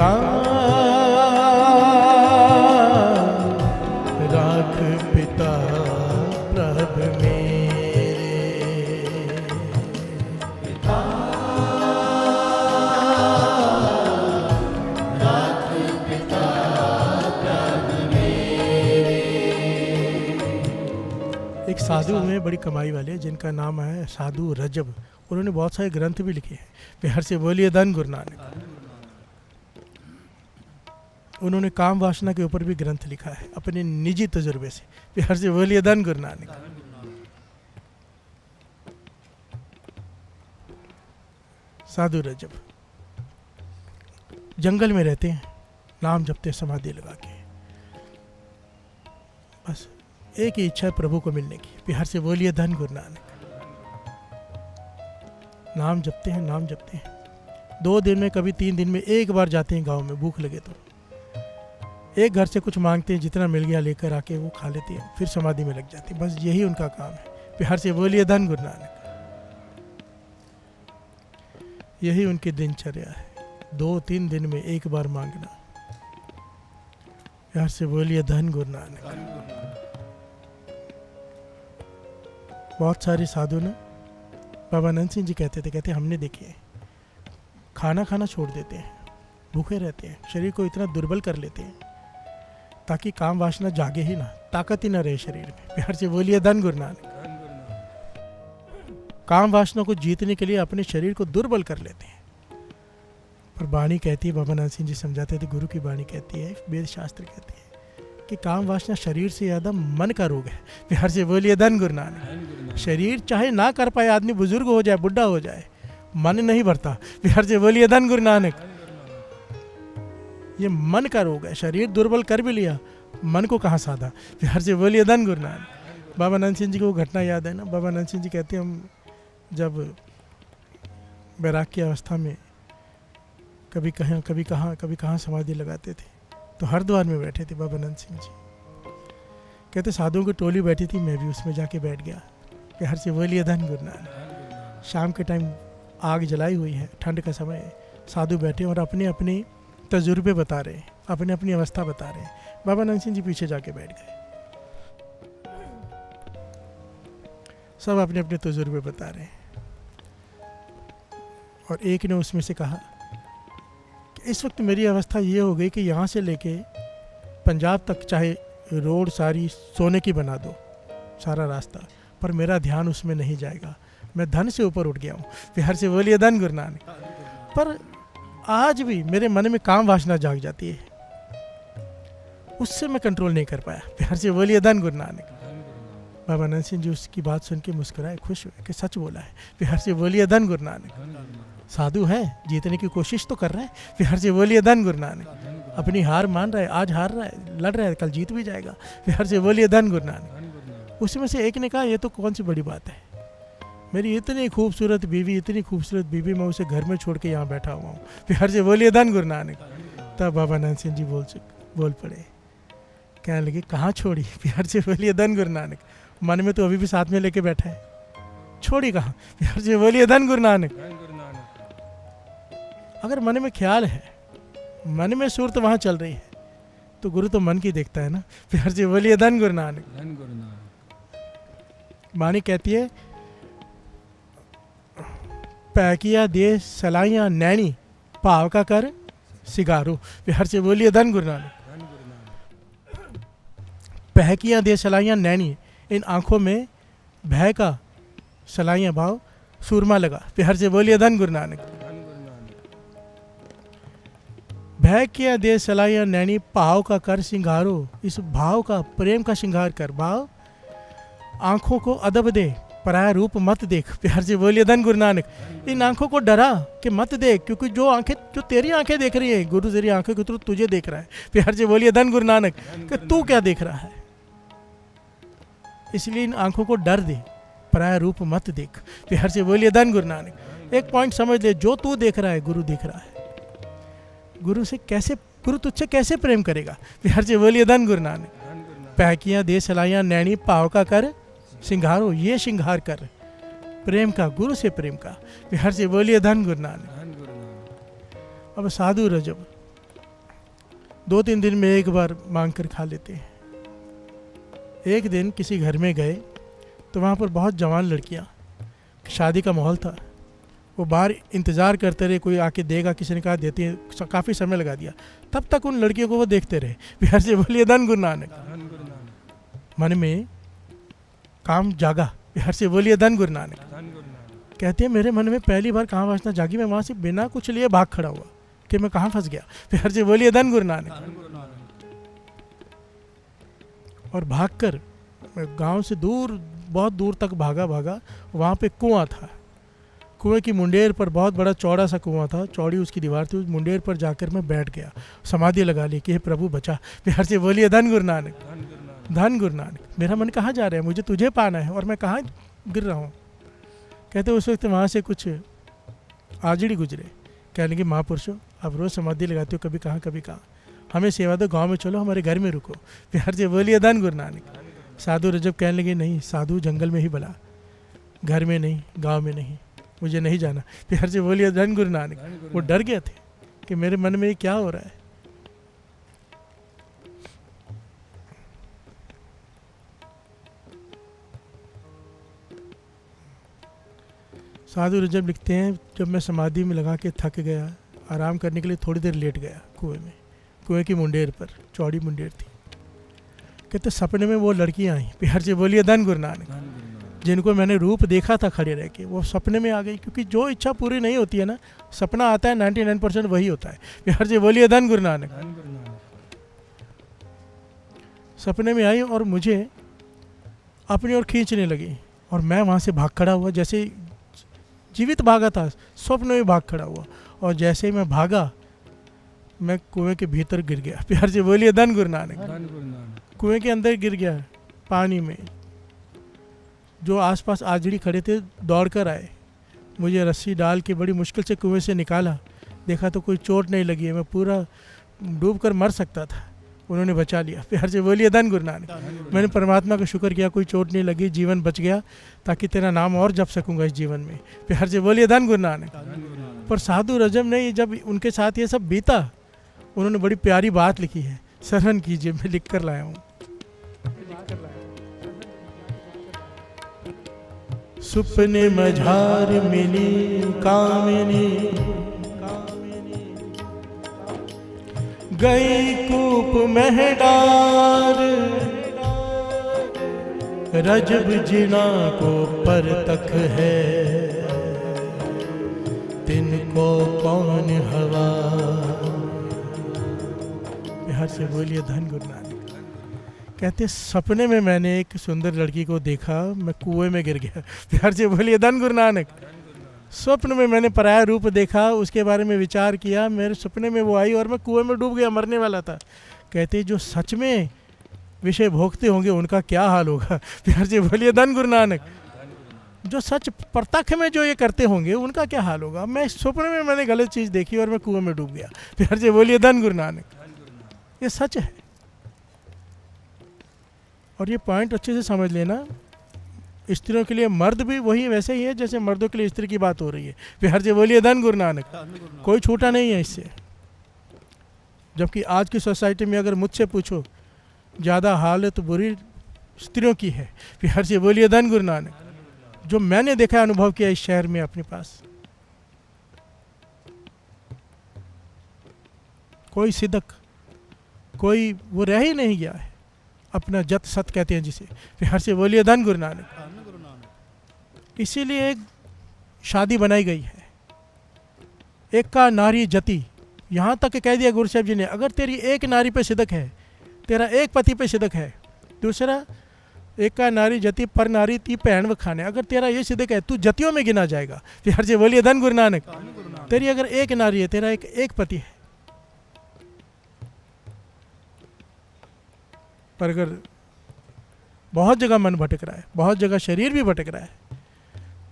राख पिता प्रभ मेरे, राख पिता प्रभ मेरे। एक साधु हुए बड़ी कमाई वाले जिनका नाम है साधु रजब। उन्होंने बहुत सारे ग्रंथ भी लिखे हैं। बिहार से बोलिए धन गुरु नानक। उन्होंने काम वासना के ऊपर भी ग्रंथ लिखा है अपने निजी तजुर्बे से। बिहार से बोलिए धन गुरु नानक। साधु रजब जंगल में रहते हैं, नाम जपते समाधि लगा के। बस एक ही इच्छा है प्रभु को मिलने की। बिहार से बोलिए धन गुरु नानक। नाम जपते हैं, नाम जपते हैं। 2 दिन में कभी 3 दिन में एक बार जाते हैं गांव में, भूख लगे तो एक घर से कुछ मांगते हैं, जितना मिल गया लेकर आके वो खा लेते हैं, फिर समाधि में लग जाते हैं। बस यही उनका काम है। बिहार से बोलिए धन गुरु नानक। यही उनकी दिनचर्या है, 2-3 दिन में एक बार मांगना। बिहार से बोलिए धन गुरु नानक। बहुत सारे साधु ना, बाबा नंद सिंह जी कहते हमने देखे हैं, खाना खाना छोड़ देते हैं, भूखे रहते हैं, शरीर को इतना दुर्बल कर लेते हैं ताकि काम वासना जागे ही ना, ताकत ही ना रहे शरीर में। प्यार से बोलिए धन गुरु नानक। काम वासना को जीतने के लिए अपने शरीर को दुर्बल कर लेते हैं। पर वाणी कहती है, बाबा नंद सिंह जी समझाते थे, गुरु की वाणी कहती है, वेद शास्त्र कहती है कि काम वासना शरीर से ज़्यादा मन का रोग है। प्यार से बोलिए धन गुरु नानक। शरीर चाहे ना कर पाए, आदमी बुजुर्ग हो जाए, बुढ़ा हो जाए, मन नहीं भरता। प्यार से बोलिए धन गुरु नानक। ये मन का रोग है। शरीर दुर्बल कर भी लिया, मन को कहाँ साधा। प्यार से बोलिए धन गुरु नानक। बाबा नंद सिंह जी को घटना याद है ना। बाबा नंद सिंह जी कहते हैं, हम जब बैराग की अवस्था में कभी कहाँ समाधि लगाते थे, तो हरिद्वार में बैठे थे बाबा नंद सिंह जी। कहते साधुओं की टोली बैठी थी, मैं भी उसमें जाके बैठ गया। प्यार से बोलिए धन गुरु नानक। शाम के टाइम आग जलाई हुई है, ठंड का समय है, साधु बैठे और अपने अपने तजुर्बे बता रहे हैं, अपनी अपनी अवस्था बता रहे हैं। बाबा नंद सिंह जी पीछे जाके बैठ गए, सब अपने अपने तजुर्बे बता रहे हैं। और एक ने उसमें से कहा कि इस वक्त मेरी अवस्था ये हो गई कि यहाँ से लेके पंजाब तक चाहे रोड सारी सोने की बना दो, सारा रास्ता, पर मेरा ध्यान उसमें नहीं जाएगा। मैं धन से ऊपर उठ गया हूँ। प्यार से बोलिए धन गुरु नानक। पर आज भी मेरे मन में काम वासना जाग जाती है, उससे मैं कंट्रोल नहीं कर पाया। प्यार से बोलिए धन गुरु नानक। बाबा नंद सिंह जी उसकी बात सुन के मुस्कुराए, खुश हुए कि सच बोला है। प्यार से बोलिए धन गुरु नानक। साधु है, जीतने की कोशिश तो कर रहा है। प्यार से बोलिए धन गुरु नानक। अपनी हार मान रहा है, आज हार रहा है, लड़ रहा है, कल जीत भी जाएगा। प्यार से बोलिए धन गुरु नानक। उसमें से एक ने कहा, ये तो कौन सी बड़ी बात है, मेरी इतनी खूबसूरत बीवी, मैं उसे घर में छोड़ के यहाँ बैठा हुआ हूँ। प्यार से बोलिए धन गुरु नानक। तब बाबा नंद सिंह जी बोल पड़े, कहने लगे कहाँ छोड़ी। प्यार से बोलिए धन गुरु नानक। मन में तो अभी भी साथ में लेके बैठा है, छोड़ी कहाँ। प्यार से बोलिए धन गुरु नानक। अगर मन में ख्याल है, मन में सूरत वहाँ चल रही है, तो गुरु तो मन की देखता है ना। प्यार से बोलिए धन गुरु नानक। वाणी कहती है, पैकिया दे सलाइयाँ नैनी, भाव का कर सिगारो। प्यार से बोलिए धन गुरु नानक। पहकियाँ दे सलाइयाँ नैनी, इन आंखों में भय का सलाइयाँ भाव सूरमा लगा। प्यार से बोलिए धन गुरु नानक। भय किया दे सलाइयाँ नैनी, भाव का कर सिंगारो। इस भाव का, प्रेम का श्रृंगार कर। भाव आंखों को अदब दे, पराया रूप मत देख। प्यार से बोलिए धन गुरु नानक। इन आंखों को डरा कि मत देख, क्योंकि जो तेरी आंखें देख रही है, गुरु तेरी आंखों के थ्रू तुझे देख रहा है। प्यार से बोलिए धन गुरु नानक कि तू क्या देख रहा है, इसलिए इन आंखों को डर दे, पराया रूप मत देख। प्यार से बोलिए धन गुरु नानक। एक पॉइंट समझ ले, जो तू देख रहा है गुरु देख रहा है। गुरु तुझसे कैसे प्रेम करेगा। प्यार से बोलिए धन गुरु नानक। पैकियाँ दे सलाइयाँ नैनी, पाव का कर सिंगारो। ये श्रृंगार कर प्रेम का, गुरु से प्रेम का। प्यार से बोलिए धन गुरु नानक। अब साधु रजब 2-3 दिन में एक बार मांग कर खा लेते हैं। एक दिन किसी घर में गए तो वहाँ पर बहुत जवान लड़कियाँ, शादी का माहौल था, वो बाहर इंतज़ार करते रहे कोई आके देगा, किसी ने कहा देती है, काफ़ी समय लगा दिया। तब तक उन लड़कियों को वो देखते रहे। प्यार से बोलिए धन गुरु नानक। मन में काम जागा, प्यार से बोलिए धन गुरु नानक। कहते हैं मेरे मन में पहली बार कहाँ वासना जागी, मैं वहाँ से बिना कुछ लिए भाग खड़ा हुआ कि मैं कहाँ फंस गया। प्यार से बोलिए धन गुरु नानक। और भागकर गांव से दूर, बहुत दूर तक भागा। वहाँ पे कुआं था, कुएं की मुंडेर पर, बहुत बड़ा चौड़ा सा कुआं था, चौड़ी उसकी दीवार थी, उस मुंडेर पर जाकर मैं बैठ गया, समाधि लगा ली कि हे प्रभु बचा। प्यार से बोलिए धन गुरु नानक। धन गुरु नानक। मेरा मन कहाँ जा रहा है, मुझे तुझे पाना है और मैं कहाँ गिर रहा हूँ। कहते उस वक्त वहाँ से कुछ आजड़ी गुजरे, कहने लगे महापुरुषों आप रोज़ समाधि लगाते हो, कभी कहाँ कभी कहाँ, हमें सेवा दो, गाँव में चलो, हमारे घर में रुको। प्यार से बोलिए धन गुरु नानक। साधु रजब कहने लगे नहीं, साधु जंगल में ही भला, घर में नहीं, गाँव में नहीं, मुझे नहीं जाना। प्यार से बोलिए धन गुरु नानक। वो डर गए थे कि मेरे मन में क्या हो रहा है। साधु रजब लिखते हैं जब मैं समाधि में लगा के थक गया, आराम करने के लिए थोड़ी देर लेट गया कुएं में, कुएं की मुंडेर पर, चौड़ी मुंडेर थी। कहते सपने में वो लड़कियां आई। प्यार से बोलिए धन गुरु नानक। जिनको मैंने रूप देखा था खड़े रह के, वो सपने में आ गई, क्योंकि जो इच्छा पूरी नहीं होती है ना, सपना आता है 99% वही होता है। प्यार से बोलिए धन गुरु नानक। सपने में आई और मुझे अपनी ओर खींचने लगी और मैं वहाँ से भाग खड़ा हुआ, जैसे जीवित भागा था, स्वप्न में भाग खड़ा हुआ। और जैसे ही मैं भागा, मैं कुएं के भीतर गिर गया। प्यार से बोलिए धन गुरु नानक। कुएं के अंदर गिर गया, पानी में। जो आसपास आजड़ी खड़े थे दौड़ कर आए, मुझे रस्सी डाल के बड़ी मुश्किल से कुएं से निकाला। देखा तो कोई चोट नहीं लगी है, मैं पूरा डूब कर मर सकता था, उन्होंने बचा लिया। प्यार से बोलिए धन गुरु नानक। मैंने परमात्मा का शुक्र किया, कोई चोट नहीं लगी, जीवन बच गया, ताकि तेरा नाम और जप सकूंगा इस जीवन में। प्यार से बोलिए धन गुरु नानक। पर साधु रजब ने जब उनके साथ ये सब बीता, उन्होंने बड़ी प्यारी बात लिखी है, सरहन कीजिए, मैं लिख कर लाया हूँ। सुपने मझार मिली कामिनी, गई कूप महडार, रजब जिना को पर तक है, तिनको कौन हवा। बिहार से बोलिए धन गुरु नानक। कहते सपने में मैंने एक सुंदर लड़की को देखा, मैं कुएं में गिर गया। प्यार से बोलिए धन गुरु नानक। स्वप्न में मैंने पराया रूप देखा, उसके बारे में विचार किया, मेरे सपने में वो आई और मैं कुएं में डूब गया, मरने वाला था। कहते जो सच में विषय भोगते होंगे उनका क्या हाल होगा। प्यार से बोलिए धन गुरु नानक। जो सच प्रत्यक्ष में जो ये करते होंगे उनका क्या हाल होगा। मैं सपने में मैंने गलत चीज़ देखी और मैं कुएं में डूब गया। प्यार से बोलिए धन गुरु नानक। ये सच है। और ये पॉइंट अच्छे से समझ लेना, स्त्रियों के लिए मर्द भी वही वैसे ही है जैसे मर्दों के लिए स्त्री की बात हो रही है। प्यार से बोलिए धन गुरु नानक। कोई छूटा नहीं है इससे। जबकि आज की सोसाइटी में अगर मुझसे पूछो, ज़्यादा हालत बुरी स्त्रियों की है। प्यार से बोलिए धन गुरु नानक। जो मैंने देखा, अनुभव किया इस शहर में अपने पास, कोई सिदक, कोई वो रह ही नहीं गया है, अपना जत सत कहते हैं जिसे। प्यार से बोलिए धन गुरु नानक। इसीलिए एक शादी बनाई गई है, एक का नारी जति। यहाँ तक कह दिया गुरु साहब जी ने, अगर तेरी एक नारी पे सिदक है, तेरा एक पति पे सिदक है, दूसरा एक का नारी जति पर नारी ती भैन वखाने, अगर तेरा ये सिदक है तू जतियों में गिना जाएगा। प्यार से बोलिए धन गुरु नानक। तेरी अगर एक नारी है, तेरा एक पति है, पर अगर बहुत जगह मन भटक रहा है, बहुत जगह शरीर भी भटक रहा है,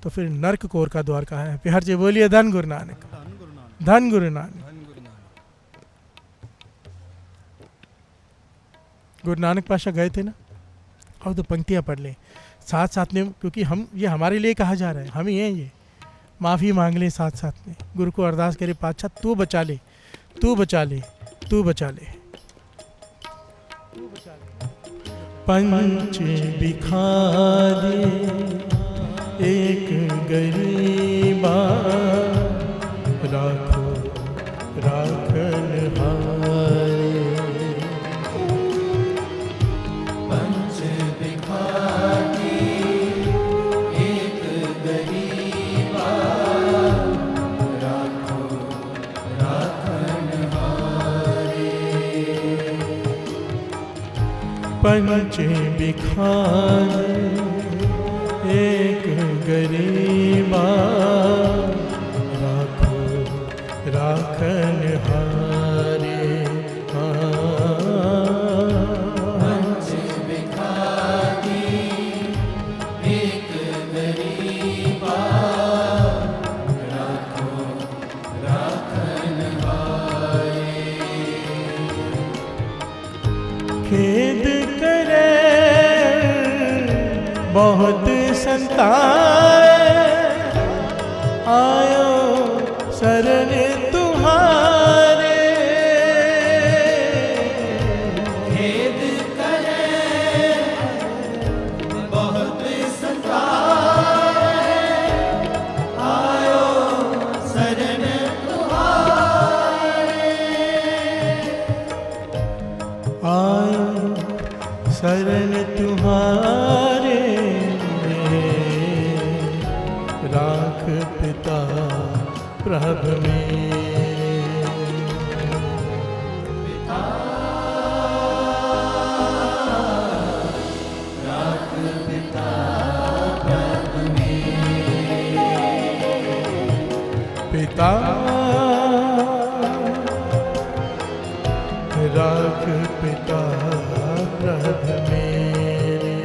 तो फिर नरक कोर का द्वार कहाँ है। प्यार से बोलिए धन गुरु नानक। धन गुरु नानक। गुरु नानक पाशा गए थे ना, अब तो पंक्तियाँ पढ़ लें साथ साथ में, क्योंकि हम ये हमारे लिए कहा जा रहा है, हम ही हैं ये। माफ़ी मांग लें साथ साथ में, गुरु को अरदास करें, पातशाह तू बचा ले, तू बचा ले, तू बचा ले। पंच बिखारे एक गरीबा, राखो राखन हारे। पंच बिखारी एक गरीबा, राखो राखन हारे। पंच बिखारे एक गरीबा, राखो राखन हारे। पंच बिखारी एक गरीबा, राखो राखन हारे। खेद करे बहुत संताए, आयो शरण तुम्हारे। खेद करे बहुत सताए, आयो शरण तुम्हारे। आयो शरण तुम्हारे, राख पिता प्रभ मेरे। राख पिता प्रभ मेरे। पिता राख पिता प्रभ मेरे।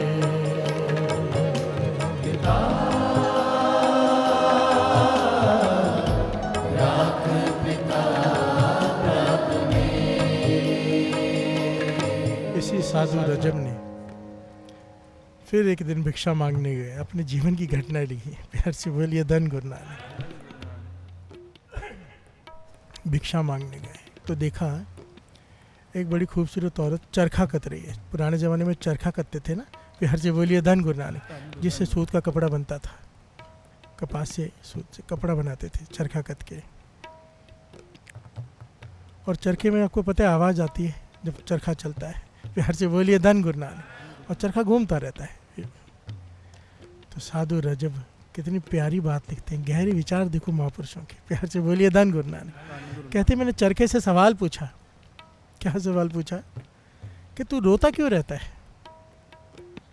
पिता राख पिता प्रभ मेरे। इसी साधु रजब ने फिर एक दिन भिक्षा मांगने गए, अपने जीवन की घटना लिखी। प्यार से बोलिए धन गुरु नानक। भिक्षा मांगने गए तो देखा एक बड़ी खूबसूरत औरत चरखा कत रही है। पुराने ज़माने में चरखा कतते थे ना। प्यार से बोलिए धन गुरु नानक। जिससे सूत का कपड़ा बनता था, कपास से सूत से कपड़ा बनाते थे चरखा कत के। और चरखे में आपको पता है आवाज़ आती है जब चरखा चलता है। प्यार से बोलिए धन गुरु नानक। और चरखा घूमता रहता है। तो साधु रजब कितनी प्यारी बात लिखते हैं, गहरे विचार देखो महापुरुषों के। प्यार से बोलिए धन गुरु नानक। कहते मैंने चरखे से सवाल पूछा। क्या सवाल पूछा? कि तू रोता क्यों रहता है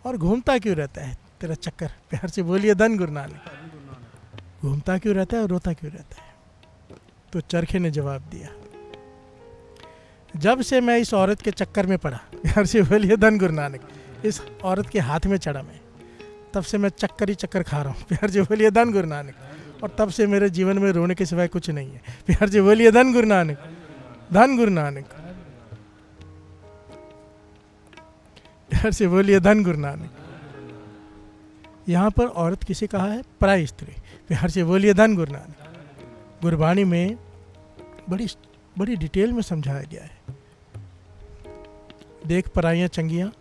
और घूमता क्यों रहता है, तेरा चक्कर। प्यार से बोलिए धन गुरु नानक। घूमता क्यों रहता है और रोता क्यों रहता है? तो चरखे ने जवाब दिया, जब से मैं इस औरत के चक्कर में पड़ा, प्यार से बोलिए धन गुरु नानक, इस औरत के हाथ में चढ़ा मैं, तब से मैं चक्कर ही चक्कर खा रहा हूँ। प्यार से बोलिए धन गुरु नानक। और तब से मेरे जीवन में रोने के सिवाय कुछ नहीं है। प्यार से बोलिए धन गुरु नानक। धन गुरु नानक। प्यार से बोलिए धन गुरु नानक। यहाँ पर औरत किसे कहा है? पराई स्त्री। प्यार से बोलिए धन गुरु नानक। गुरबाणी में बड़ी डिटेल में समझाया गया है। देख पराइयाँ चंगियाँ,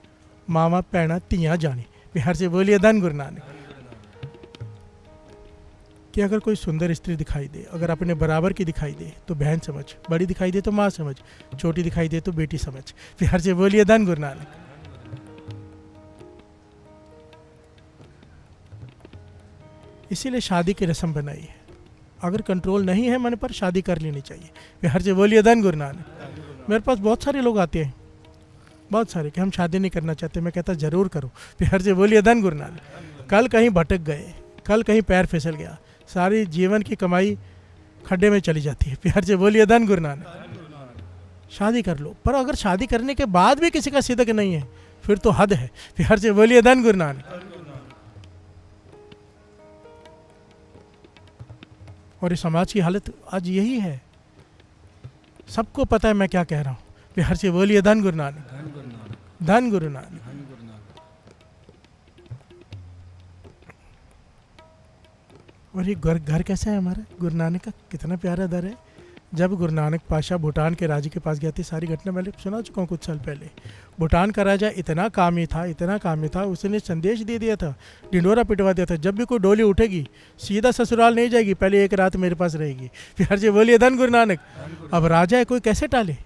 मामा पैना तियाँ जानी। प्यार से बोलिए धन गुरु नानक। कि अगर कोई सुंदर स्त्री दिखाई दे, अगर अपने बराबर की दिखाई दे तो बहन समझ, बड़ी दिखाई दे तो माँ समझ, छोटी दिखाई दे तो बेटी समझ। प्यार से बोलिए धन गुरु नानक। इसीलिए शादी की रस्म बनाई है। अगर कंट्रोल नहीं है मन पर, शादी कर लेनी चाहिए। प्यार से बोलिए धन गुरु नानक। मेरे पास बहुत सारे लोग आते हैं, बहुत सारे, कि हम शादी नहीं करना चाहते। मैं कहता ज़रूर करो। प्यार से बोलिए धन गुरु नानक। कल कहीं भटक गए, कल कहीं पैर फिसल गया, सारी जीवन की कमाई खड्डे में चली जाती है। प्यार से बोलिए धन गुरु नानक। शादी कर लो, पर अगर शादी करने के बाद भी किसी का सिदक नहीं है फिर तो हद है। प्यार से बोलिए धन गुरु नानक। और इस समाज की हालत आज यही है। सबको पता है मैं क्या कह रहा हूँ। प्यार से बोलिए धन गुरु नानक। धन गुरु नानक। और ये घर कैसा है हमारा? गुरु नानक का कितना प्यारा दर है। जब गुरु नानक पातशाह भूटान के राजा के पास गया थी, सारी घटना मैंने सुना चुका हूँ कुछ साल पहले। भूटान का राजा इतना कामी था, उसने संदेश दे दिया था, ढिंडोरा पिटवा दिया था, जब भी कोई डोली उठेगी सीधा ससुराल नहीं जाएगी, पहले एक रात मेरे पास रहेगी। प्यार से बोलिए धन गुरु नानक। अब राजा है, कोई कैसे टाले?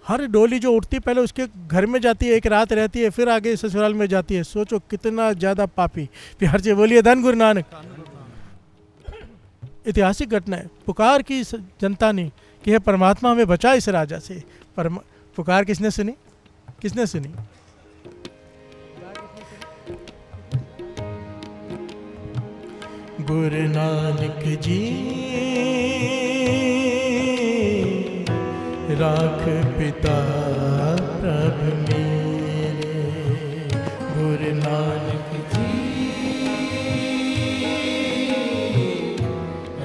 हर डोली जो उठती पहले उसके घर में जाती है, एक रात रहती है, फिर आगे ससुराल में जाती है। सोचो कितना ज़्यादा पापी। प्यार से बोलिए धन गुरु नानक। ऐतिहासिक घटना है। पुकार की जनता ने कि हे परमात्मा हमें बचा इस राजा से। पुकार किसने सुनी? किसने सुनी? गुरु नानक जी राख पिता प्रभु मेरे। गुरु नानक जी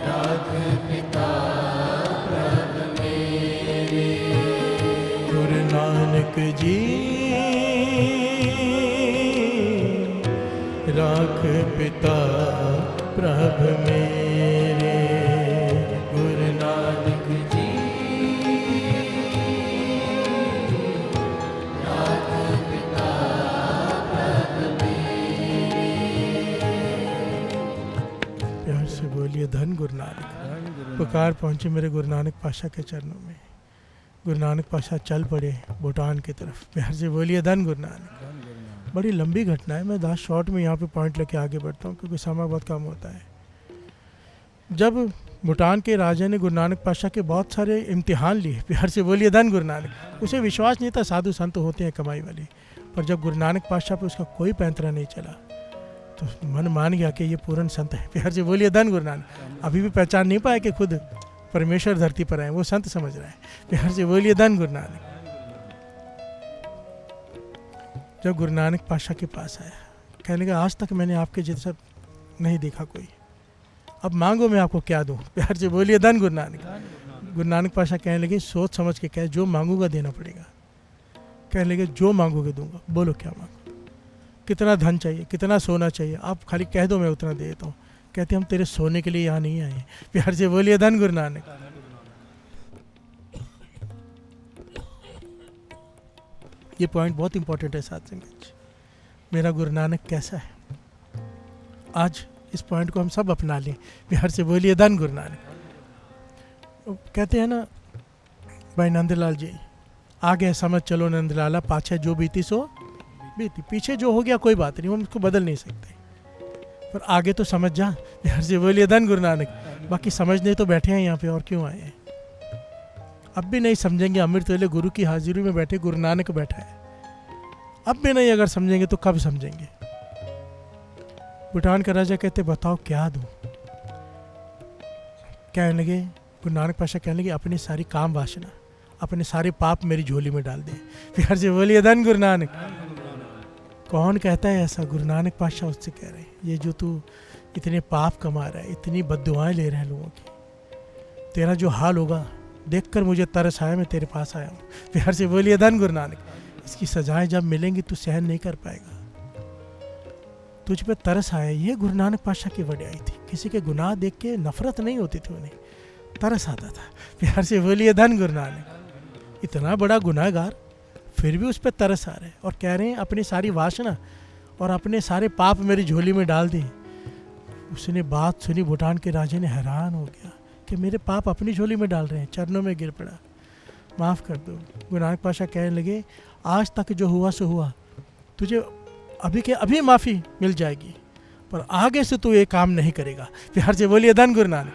राख पिता प्रभु मेरे। गुरु नानक जी राख पिता प्रभु मेरे। गुरु नानक जी राख पिता प्रभु मेरे। प्यार से बोलिए धन गुरु नानक। पुकार पहुंची मेरे गुरु नानक पातशाह के चरणों में। गुरु नानक पातशाह चल पड़े भूटान की तरफ। प्यार से बोलिए धन गुरु नानक। बड़ी लंबी घटना है, मैं 10 शॉर्ट में यहाँ पे पॉइंट लेके आगे बढ़ता हूँ क्योंकि समय बहुत कम होता है। जब भूटान के राजा ने गुरु नानक पातशाह के बहुत सारे इम्तिहान लिए, प्यार से बोलिए धन गुरु नानक। उसे विश्वास नहीं था साधु संत होते हैं कमाई वाले, पर जब गुरु नानक पातशाह पे उसका कोई पैंतरा नहीं चला तो मन मान गया कि ये पूर्ण संत है। प्यार से बोलिए धन गुरु नानक। अभी भी पहचान नहीं पाया कि खुद परमेश्वर धरती पर आए, वो संत समझ रहा है। प्यार से बोलिए धन गुरु नानक। जब गुरु नानक पातशाह के पास आया, कहने लगा आज तक मैंने आपके जैसा नहीं देखा कोई, अब मांगो मैं आपको क्या दूं। प्यार से बोलिए धन गुरु नानक। गुरु नानक पातशाह कहने लगे सोच समझ के कहे, जो मांगूंगा देना पड़ेगा। कहने लगे जो मांगोगे दूंगा, बोलो क्या मांगो, कितना धन चाहिए, कितना सोना चाहिए, आप खाली कह दो मैं उतना दे देता हूँ। कहते हम तेरे सोने के लिए यहाँ नहीं आए। प्यार से बोलिए धन गुरु नानक। ये पॉइंट बहुत इंपॉर्टेंट है साथ संगत। मेरा गुरु नानक कैसा है, आज इस पॉइंट को हम सब अपना लें। प्यार से बोलिए धन गुरु नानक। कहते हैं ना भाई नंदलाल जी, आगे समझ चलो नंदलाला, पाछे जो बीती सो बीती। पीछे जो हो गया कोई बात नहीं, हम उसको बदल नहीं सकते, पर आगे तो समझ जा। प्यार से बोलिए धन गुरु नानक। बाकी समझने तो बैठे हैं यहाँ पे, और क्यों आए हैं? अब भी नहीं समझेंगे, अमृत वेले गुरु की हाजिरी में बैठे गुरु नानक बैठा है। अब भी नहीं अगर समझेंगे तो कब समझेंगे? भूटान का राजा कहते बताओ क्या दूं। कहने लगे गुरु नानक पातशाह कहने लगे अपनी सारी काम वासना, अपने सारे पाप मेरी झोली में डाल दे। प्यार से बोलिए धन गुरु नानक। कौन कहता है ऐसा? गुरु नानक पातशाह उससे कह रहे हैं, ये जो तू इतने पाप कमा रहा है, इतनी बद्दुआएं ले रहे हैं लोगों की, तेरा जो हाल होगा देखकर मुझे तरस आया, मैं तेरे पास आया हूँ। प्यार से बोलिए धन गुरु नानक। इसकी सजाएं जब मिलेंगी तू सहन नहीं कर पाएगा, तुझ पे तरस आया। ये गुरु नानक पातशाह की वड्याई थी। किसी के गुनाह देख के नफरत नहीं होती थी, उन्हें तरस आता था। प्यार से बोलिए धन गुरु नानक। इतना बड़ा गुनाहगार फिर भी उस पर तरस आ रहे हैं और कह रहे हैं अपनी सारी वासना और अपने सारे पाप मेरी झोली में डाल दी। उसने बात सुनी, भूटान के राजा ने हैरान हो गया कि मेरे पाप अपनी झोली में डाल रहे हैं। चरणों में गिर पड़ा, माफ़ कर दो। गुरु नानक पातशाह कहने लगे आज तक जो हुआ सो हुआ, तुझे अभी के अभी माफ़ी मिल जाएगी, पर आगे से तू ये काम नहीं करेगा। प्यार से बोलिए धन गुरु नानक।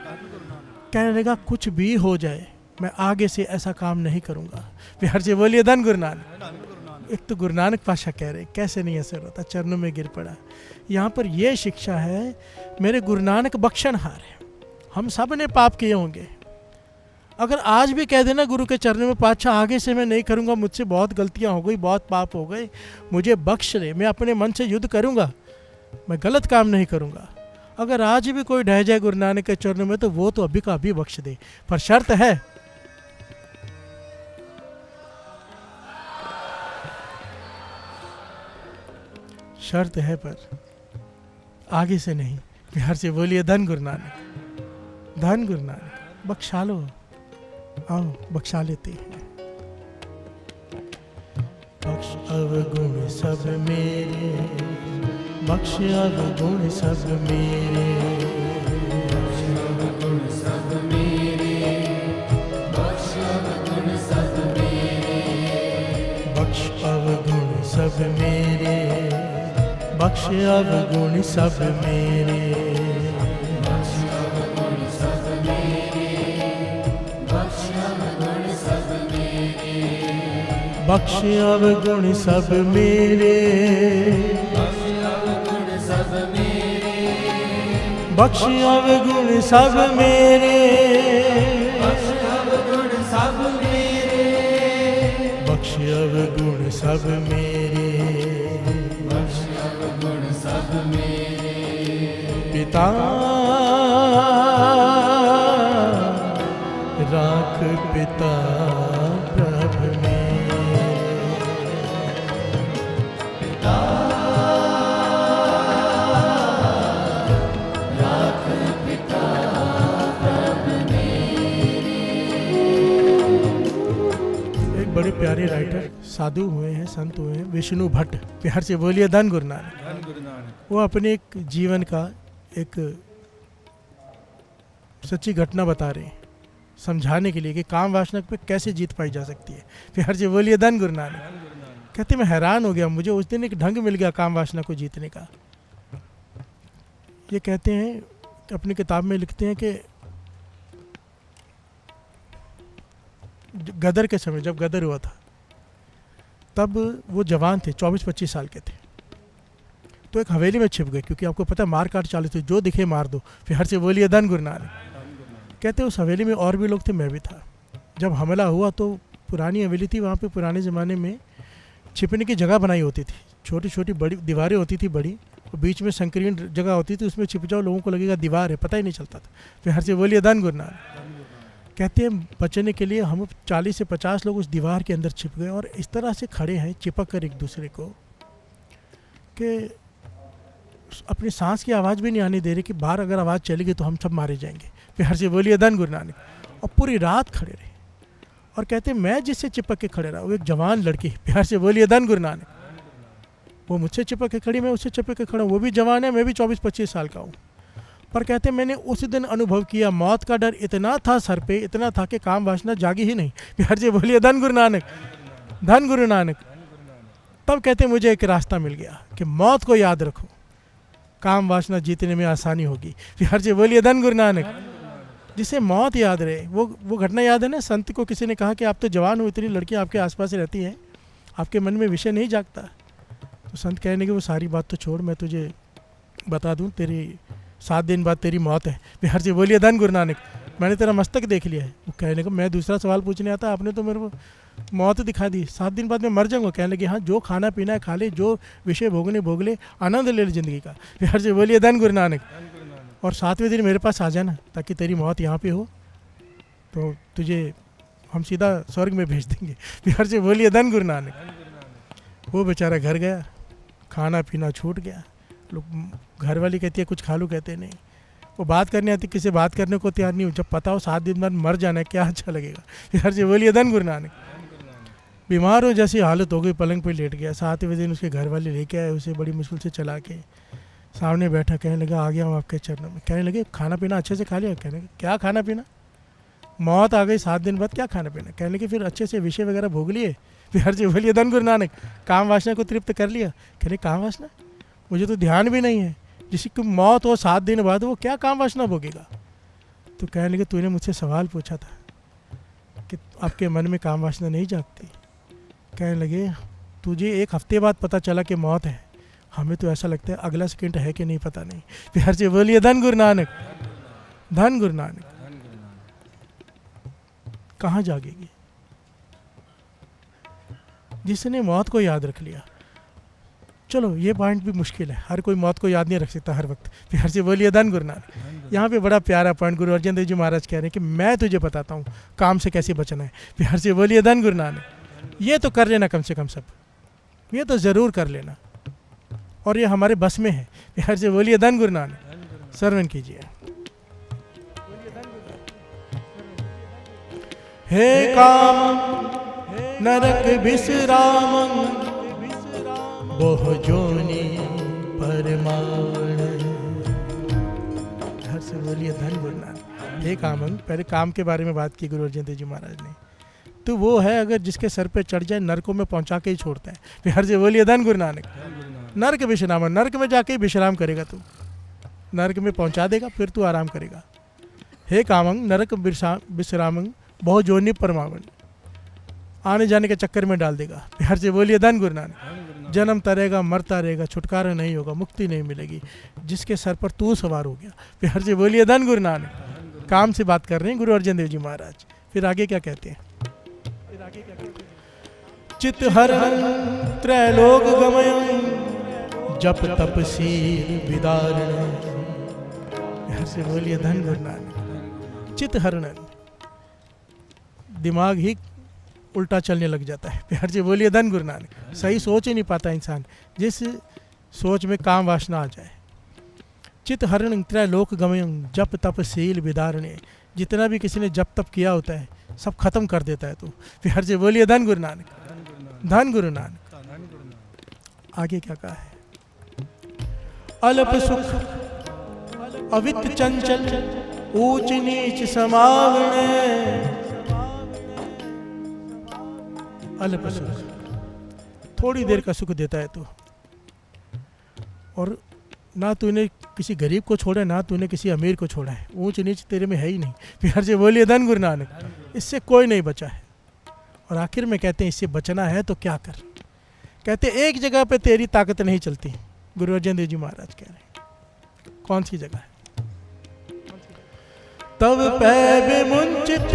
कहने लगा कुछ भी हो जाए मैं आगे से ऐसा काम नहीं करूँगा। प्यार से बोलिए धन गुरु नानक। एक तो गुरु नानक पातशाह कह रहे कैसे नहीं असर होता, चरणों में गिर पड़ा। यहाँ पर यह शिक्षा है, मेरे गुरु नानक बख्शनहार है। हम सब ने पाप किए होंगे, अगर आज भी कह देना गुरु के चरणों में पातशाह आगे से मैं नहीं करूँगा, मुझसे बहुत गलतियाँ हो गई, बहुत पाप हो गए, मुझे बख्श दे, मैं अपने मन से युद्ध करूँगा, मैं गलत काम नहीं करूँगा। अगर आज भी कोई ढह जाए गुरु नानक के चरणों में तो वो तो अभी का अभी बख्श दे, पर शर्त है पर आगे से नहीं। प्यार से बोलिए धन गुरु नानक। धन गुरु नानक, बख्शा लो, आओ बख्शा लेते हैं। बख्श अवगुण सब मेरे, बख्श अवगुण सब मेरे, बख्श अवगुण सब मेरे, बख्श अवगुण सब मेरे, बख्श अवगुण सब मेरे, बख्श अवगुण सब मेरे, बख्श अवगुण सब मेरे, बख्श अवगुण सब मेरे, बख्श अवगुण सब मेरे, बख्श अवगुण सब मेरे, बख्श अवगुण सब मेरे, बख्श अवगुण सब मेरे, बख्श अवगुण सब मेरे, बख्श अवगुण सब मेरे, पिता राख पिता प्रभ मेरे, राख पिता प्रभ मेरे। एक बड़े प्यारे राइटर साधु हुए हैं, संत हुए हैं, विष्णु भट्ट, प्यार से बोलिए धन गुरु नानक। धन गुरु नानक। वो अपने एक जीवन का एक सच्ची घटना बता रहे हैं, समझाने के लिए कि काम वासना पे कैसे जीत पाई जा सकती है। प्यार से बोलिए धन गुरु नानक। धन गुरु नानक। कहते मैं हैरान हो गया, मुझे उस दिन एक ढंग मिल गया काम वासना को जीतने का। ये कहते हैं, अपनी किताब में लिखते हैं कि गदर के समय, जब गदर हुआ था, तब वो जवान थे, 24-25 साल के थे। तो एक हवेली में छिप गए, क्योंकि आपको पता है मार काट चालू थी, जो दिखे मार दो। प्यार से बोलिए धन गुरु नानक। कहते उस हवेली में और भी लोग थे, मैं भी था। जब हमला हुआ तो पुरानी हवेली थी, वहाँ पे पुराने ज़माने में छिपने की जगह बनाई होती थी, छोटी छोटी बड़ी दीवारें होती थी बड़ी, और बीच में संकीर्ण जगह होती थी, उसमें छिप जाओ, लोगों को लगेगा दीवार है, पता ही नहीं चलता था। प्यार से बोलिए धन गुरु नानक। कहते हैं बचने के लिए हम 40 से 50 लोग उस दीवार के अंदर छिप गए, और इस तरह से खड़े हैं चिपक कर एक दूसरे को कि अपनी सांस की आवाज़ भी नहीं आने दे रही कि बाहर अगर आवाज़ चलेगी तो हम सब मारे जाएंगे। प्यार से बोलिए धन गुरु नानक। और पूरी रात खड़े रहे, और कहते मैं जिससे चिपक के खड़े रहा वो एक जवान लड़की। प्यार से बोलिए धन गुरु नानक। वो मुझसे चिपक के खड़ी, मैं उससे चिपक के खड़ा हूँ। वो भी जवान है, मैं भी 24-25 साल का हूँ। पर कहते मैंने उस दिन अनुभव किया, मौत का डर इतना था सर पे, इतना था कि काम वासना जागी ही नहीं। प्यार से बोलिए धन गुरु नानक। धन गुरु नानक। तब कहते मुझे एक रास्ता मिल गया कि मौत को याद रखो, काम वासना जीतने में आसानी होगी। प्यार से बोलिए धन गुरु नानक। जिसे मौत याद रहे, वो घटना याद है ना, संत को किसी ने कहा कि आप तो जवान हो, इतनी लड़कियां आपके आसपास रहती हैं, आपके मन में विषय नहीं जागता। तो संत कहने कि वो सारी बात तो छोड़, मैं तुझे बता दूं, तेरी 7 दिन बाद तेरी मौत है। प्यार से बोलिए धन गुरु नानक। मैंने तेरा मस्तक देख लिया है। वो कहने को मैं दूसरा सवाल पूछने आता, आपने तो मेरे को मौत दिखा दी, 7 दिन बाद मैं मर जाऊंगा। कहने लगे हाँ, जो खाना पीना है खा ले, जो विषय भोगने भोग ले, आनंद ले ले ज़िंदगी का। प्यार से बोलिए धन गुरु नानक। और 7वें दिन मेरे पास आ जाना, ताकि तेरी मौत यहाँ पे हो तो तुझे हम सीधा स्वर्ग में भेज देंगे। प्यार से बोलिए धन गुरु नानक। वो बेचारा घर गया, खाना पीना छूट गया। लोग घर वाली कहती है कुछ खा लो, कहते नहीं। वो बात करने आती, किसी बात करने को तैयार नहीं हो। जब पता हो 7 दिन बाद मर जाना है, क्या अच्छा लगेगा। प्यार से बोलिए धन गुरु नानक। बीमार हो जैसी हालत हो गई, पलंग पे लेट गया। 7वें दिन उसके घर वाले लेके आए उसे, बड़ी मुश्किल से चला के सामने बैठा। कहने लगा आ गया हूँ आपके चरणों में। कहने लगे खाना पीना अच्छे से खा लिया। कहने लगे क्या खाना पीना, मौत आ गई 7 दिन बाद, क्या खाना पीना। कहने लगे फिर अच्छे से विषय वगैरह भोग लिए। प्यार से बोलिए धन गुरु नानक। काम वासना को तृप्त कर लिया। कहने काम वासना, मुझे तो ध्यान भी नहीं है, जिसकी मौत हो 7 दिन बाद वो क्या काम वासना भोगेगा। तो कहने लगे तूने मुझसे सवाल पूछा था कि आपके मन में काम वासना नहीं जागती। कहने लगे तुझे 1 हफ्ते बाद पता चला कि मौत है, हमें तो ऐसा लगता है अगला सेकंड है कि नहीं पता नहीं। प्यार से बोलिए धन गुरु नानक। धन गुरु नानक। कहाँ जागेगी जिसने मौत को याद रख लिया। चलो ये पॉइंट भी मुश्किल है, हर कोई मौत को याद नहीं रख सकता हर वक्त। प्यार से बोलिए धन गुरु नानक। यहाँ पे बड़ा प्यारा पॉइंट गुरु अर्जन देव जी महाराज कह रहे हैं कि मैं तुझे बताता हूँ काम से कैसे बचना है। प्यार से बोलिए धन गुरु नानक। ये तो कर लेना कम से कम सब, ये तो ज़रूर कर लेना, और ये हमारे बस में है। प्यार से बोलिए धन गुरु नानक। श्रवण कीजिए। बोलिए धन गुरु हे काम नरक विश्राम बोह जोनि परमाण। हर से बोलिए धन गुरु नानक। हे कामंग, पहले काम के बारे में बात की गुरु अर्जन देव जी महाराज ने। तो वो है अगर जिसके सर पे चढ़ जाए नरकों में पहुंचा के ही छोड़ता है। फिर हर से बोलिए धन गुरु नानक। नरक विश्राम, नरक में जाके ही विश्राम करेगा तू, नरक में पहुंचा देगा फिर तू आराम करेगा। हे कामंग नरक विश्रामंग बहुत जोनि परमावन, आने जाने के चक्कर में डाल देगा। हर से बोलिए धन गुरु नानक। जन्म तरेगा मरता रहेगा, छुटकारा नहीं होगा, मुक्ति नहीं मिलेगी जिसके सर पर तू सवार हो गया। फिर हर से बोलिए धन गुरु नानक। काम से बात कर रहे हैं गुरु अर्जन देव जी महाराज। फिर आगे क्या कहते हैं? चित हर त्रैलोक गमयं जप तप सील विदारण। हर से बोलिए धन गुरु नानक। चित हरण, दिमाग ही उल्टा चलने लग जाता है। प्यार से बोलिए धन गुरु नानक। सही सोच ही नहीं पाता इंसान, जिस सोच में काम वासना आ जाए। चित हरण त्रैलोक गमयं जप तप सील विदारणे। जितना भी किसी ने जप तप किया होता है सब खत्म कर देता है। तो प्यार से बोलिए धन गुरु नानक। धन गुरु नानक। आगे क्या कहा है? अल्प सुख अवित चंचल ऊंच नीच समावणे। अल्प सुख, थोड़ी देर का सुख देता है तू, और ना तूने किसी गरीब को छोड़ा ना तूने किसी अमीर को छोड़ा है। ऊंच नीच तेरे में है ही नहीं। प्यार से बोलिए धन गुरु नानक। इससे कोई नहीं बचा है। और आखिर में कहते हैं इससे बचना है तो क्या कर? कहते एक जगह पे तेरी ताकत नहीं चलती। गुरु अर्जन देव जी महाराज कह रहे हैं, कौन सी जगह है? तब पै विमुंचित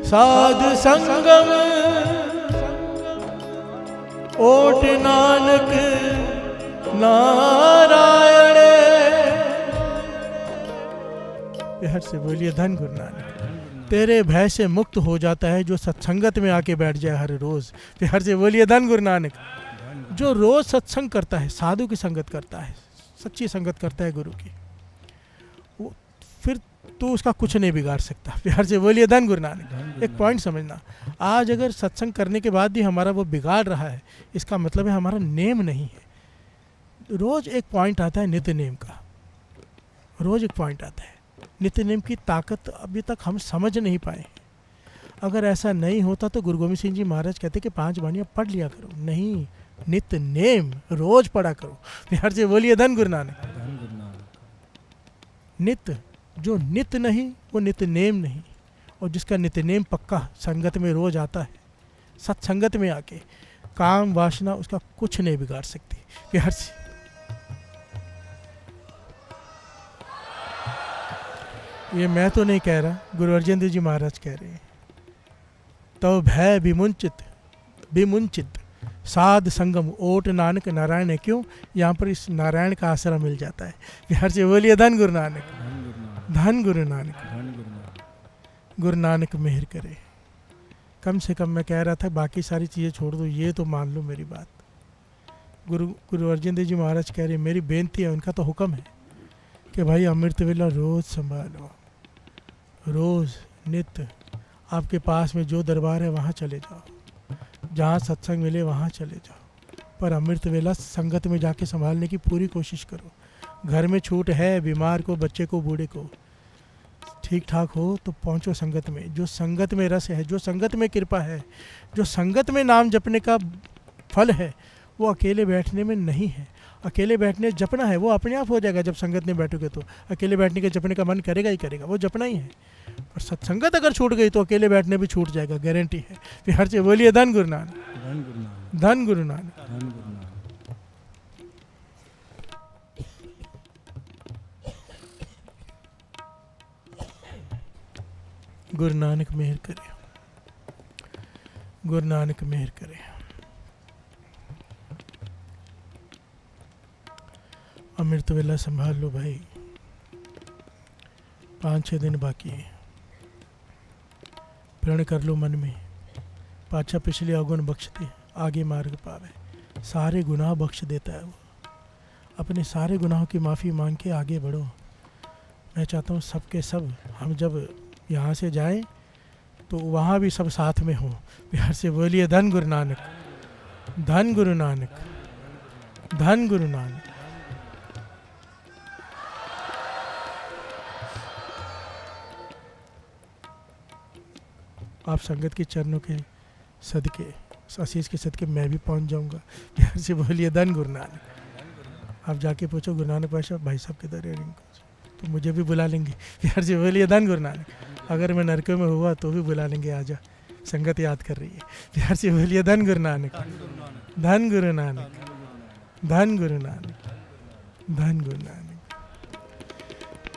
साधु संगम ओट नानक नारायण। हर से बोलिए धन गुरु नानक। तेरे भय से मुक्त हो जाता है जो सत्संगत में आके बैठ जाए हर रोज। हर से बोलिए धन गुरु नानक। जो रोज सत्संग करता है, साधु की संगत करता है, सच्ची संगत करता है गुरु की, वो फिर तो उसका कुछ नहीं बिगाड़ सकता। प्यार से बोलिए धन गुरु नानक। एक पॉइंट समझना, आज अगर सत्संग करने के बाद भी हमारा वो बिगाड़ रहा है, इसका मतलब है हमारा नेम नहीं है। रोज एक पॉइंट आता है नित्य नेम का, रोज एक पॉइंट आता है। नित्य नेम की ताकत अभी तक हम समझ नहीं पाए। अगर ऐसा नहीं होता तो गुरु गोविंद सिंह जी महाराज कहते कि 5 वाणियाँ पढ़ लिया करो। नहीं, नित्य नेम रोज पढ़ा करो। प्यार से बोलिए धन गुरु नानक। नित्य, जो नित्य नहीं वो नित्य नेम नहीं। और जिसका नित्य नेम पक्का संगत में रोज आता है, सत्संगत में आके, काम वासना उसका कुछ नहीं बिगाड़ सकती। प्यार से ये मैं तो नहीं कह रहा, गुरु अर्जन देव जी महाराज कह रहे हैं। तो भय विमुंचित साध संगम ओट नानक नारायण है। क्यों? यहाँ पर इस नारायण का आसरा मिल जाता है। बिहार से बोलिए धन गुरु नानक। धन गुरु नानक। गुरु नानक मेहर करे। कम से कम मैं कह रहा था बाकी सारी चीज़ें छोड़ दो, ये तो मान लो मेरी बात। गुरु अर्जन देव जी महाराज कह रहे, मेरी बेनती है, उनका तो हुक्म है कि भाई अमृत वेला रोज़ संभालो, रोज़ नित्य आपके पास में जो दरबार है वहाँ चले जाओ, जहाँ सत्संग मिले वहाँ चले जाओ, पर अमृत वेला संगत में जाके संभालने की पूरी कोशिश करो। घर में छूट है, बीमार को, बच्चे को, बूढ़े को, ठीक ठाक हो तो पहुँचो संगत में। जो संगत में रस है, जो संगत में कृपा है, जो संगत में नाम जपने का फल है, वो अकेले बैठने में नहीं है। अकेले बैठने जपना है वो अपने आप हो जाएगा। जब संगत में बैठोगे तो अकेले बैठने के जपने का मन करेगा ही करेगा, वो जपना ही है। और सत्संगत अगर छूट गई तो अकेले बैठने भी छूट जाएगा, गारंटी है। फिर हर चीज बोलिए धन गुरु नानक। धन गुरु नानक। गुरु नानक मेहर करे, गुरु नानक मेहर करे। अमृत वेला संभाल लो भाई, 5-6 दिन बाकी है। प्रण कर लो मन में, पाछा पिछले अवगुण बख्शते आगे मार्ग पावे। सारे गुनाह बख्श देता है वो। अपने सारे गुनाहों की माफ़ी मांग के आगे बढ़ो। मैं चाहता हूँ सबके सब हम जब यहाँ से जाएं तो वहाँ भी सब साथ में हों। प्यार से बोलिए धन गुरु नानक, धन गुरु नानक, धन गुरु नानक। आप संगत के चरणों के सदके, आशीष के सदके मैं भी पहुंच जाऊंगा। प्यार से बोलिए धन गुरु नानक। आप जाके पूछो गुरु नानक भाई साहब किधर है, तो मुझे भी बुला लेंगे। प्यार से बोलिए धन गुरु नानक। अगर मैं नरक में हुआ तो भी बुला लेंगे, आजा, संगत याद कर रही है। प्यार से बोलिए धन गुरु नानक, धन गुरु नानक, धन गुरु नानक, धन गुरु नानक।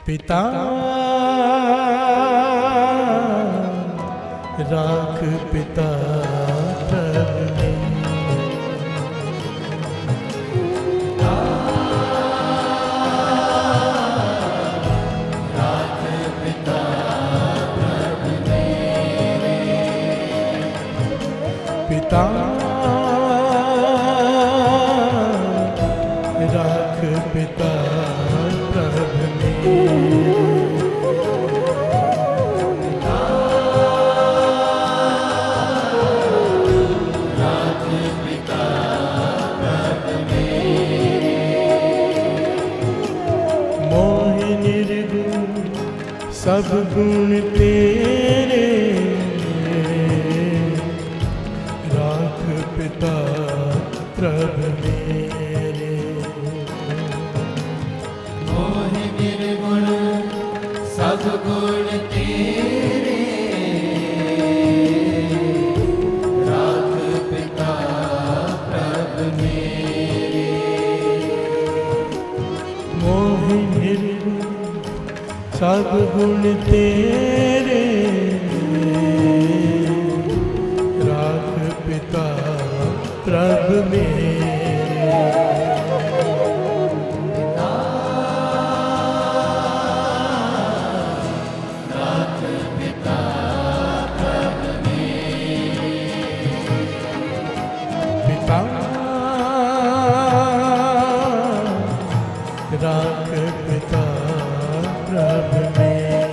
पिता राख पिता प्रभु पिता राख पिता प्रभु मोहि निर्गुण सब गुण तेरे, पिता प्रभु मेरे। मोहि निर्गुण सब गुण तेरे, राख पिता प्रभु मेरे। मोहि निर्गुण सब गुण तेरे, राख पिता प्रभु मेरे। राख पिता प्रभु मेरे। पिता राख पिता प्रभु मेरे।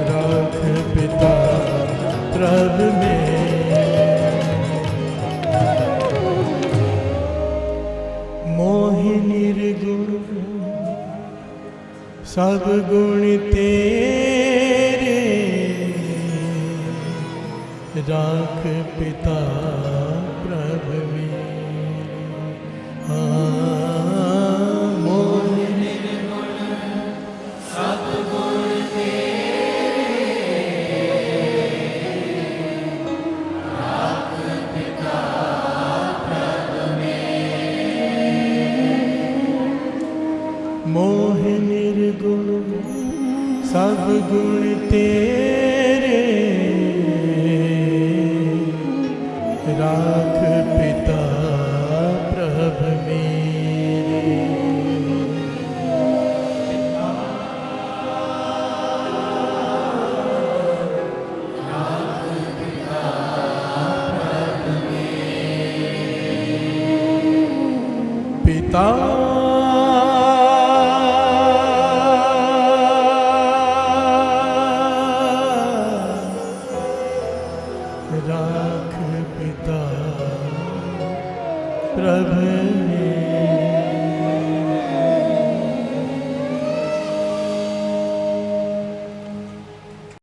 राख पिता प्रभु मोहि निर्गुण सब गुण तेरे, राख पिता प्रभु मेरे। मोहि निर्गुण सब गुण तेरे, राख पिता प्रभु मेरे। मोहि निर्गुण सब गुण तेरे, राख पिता प्रभु मेरे। पिता राख पिता प्रभु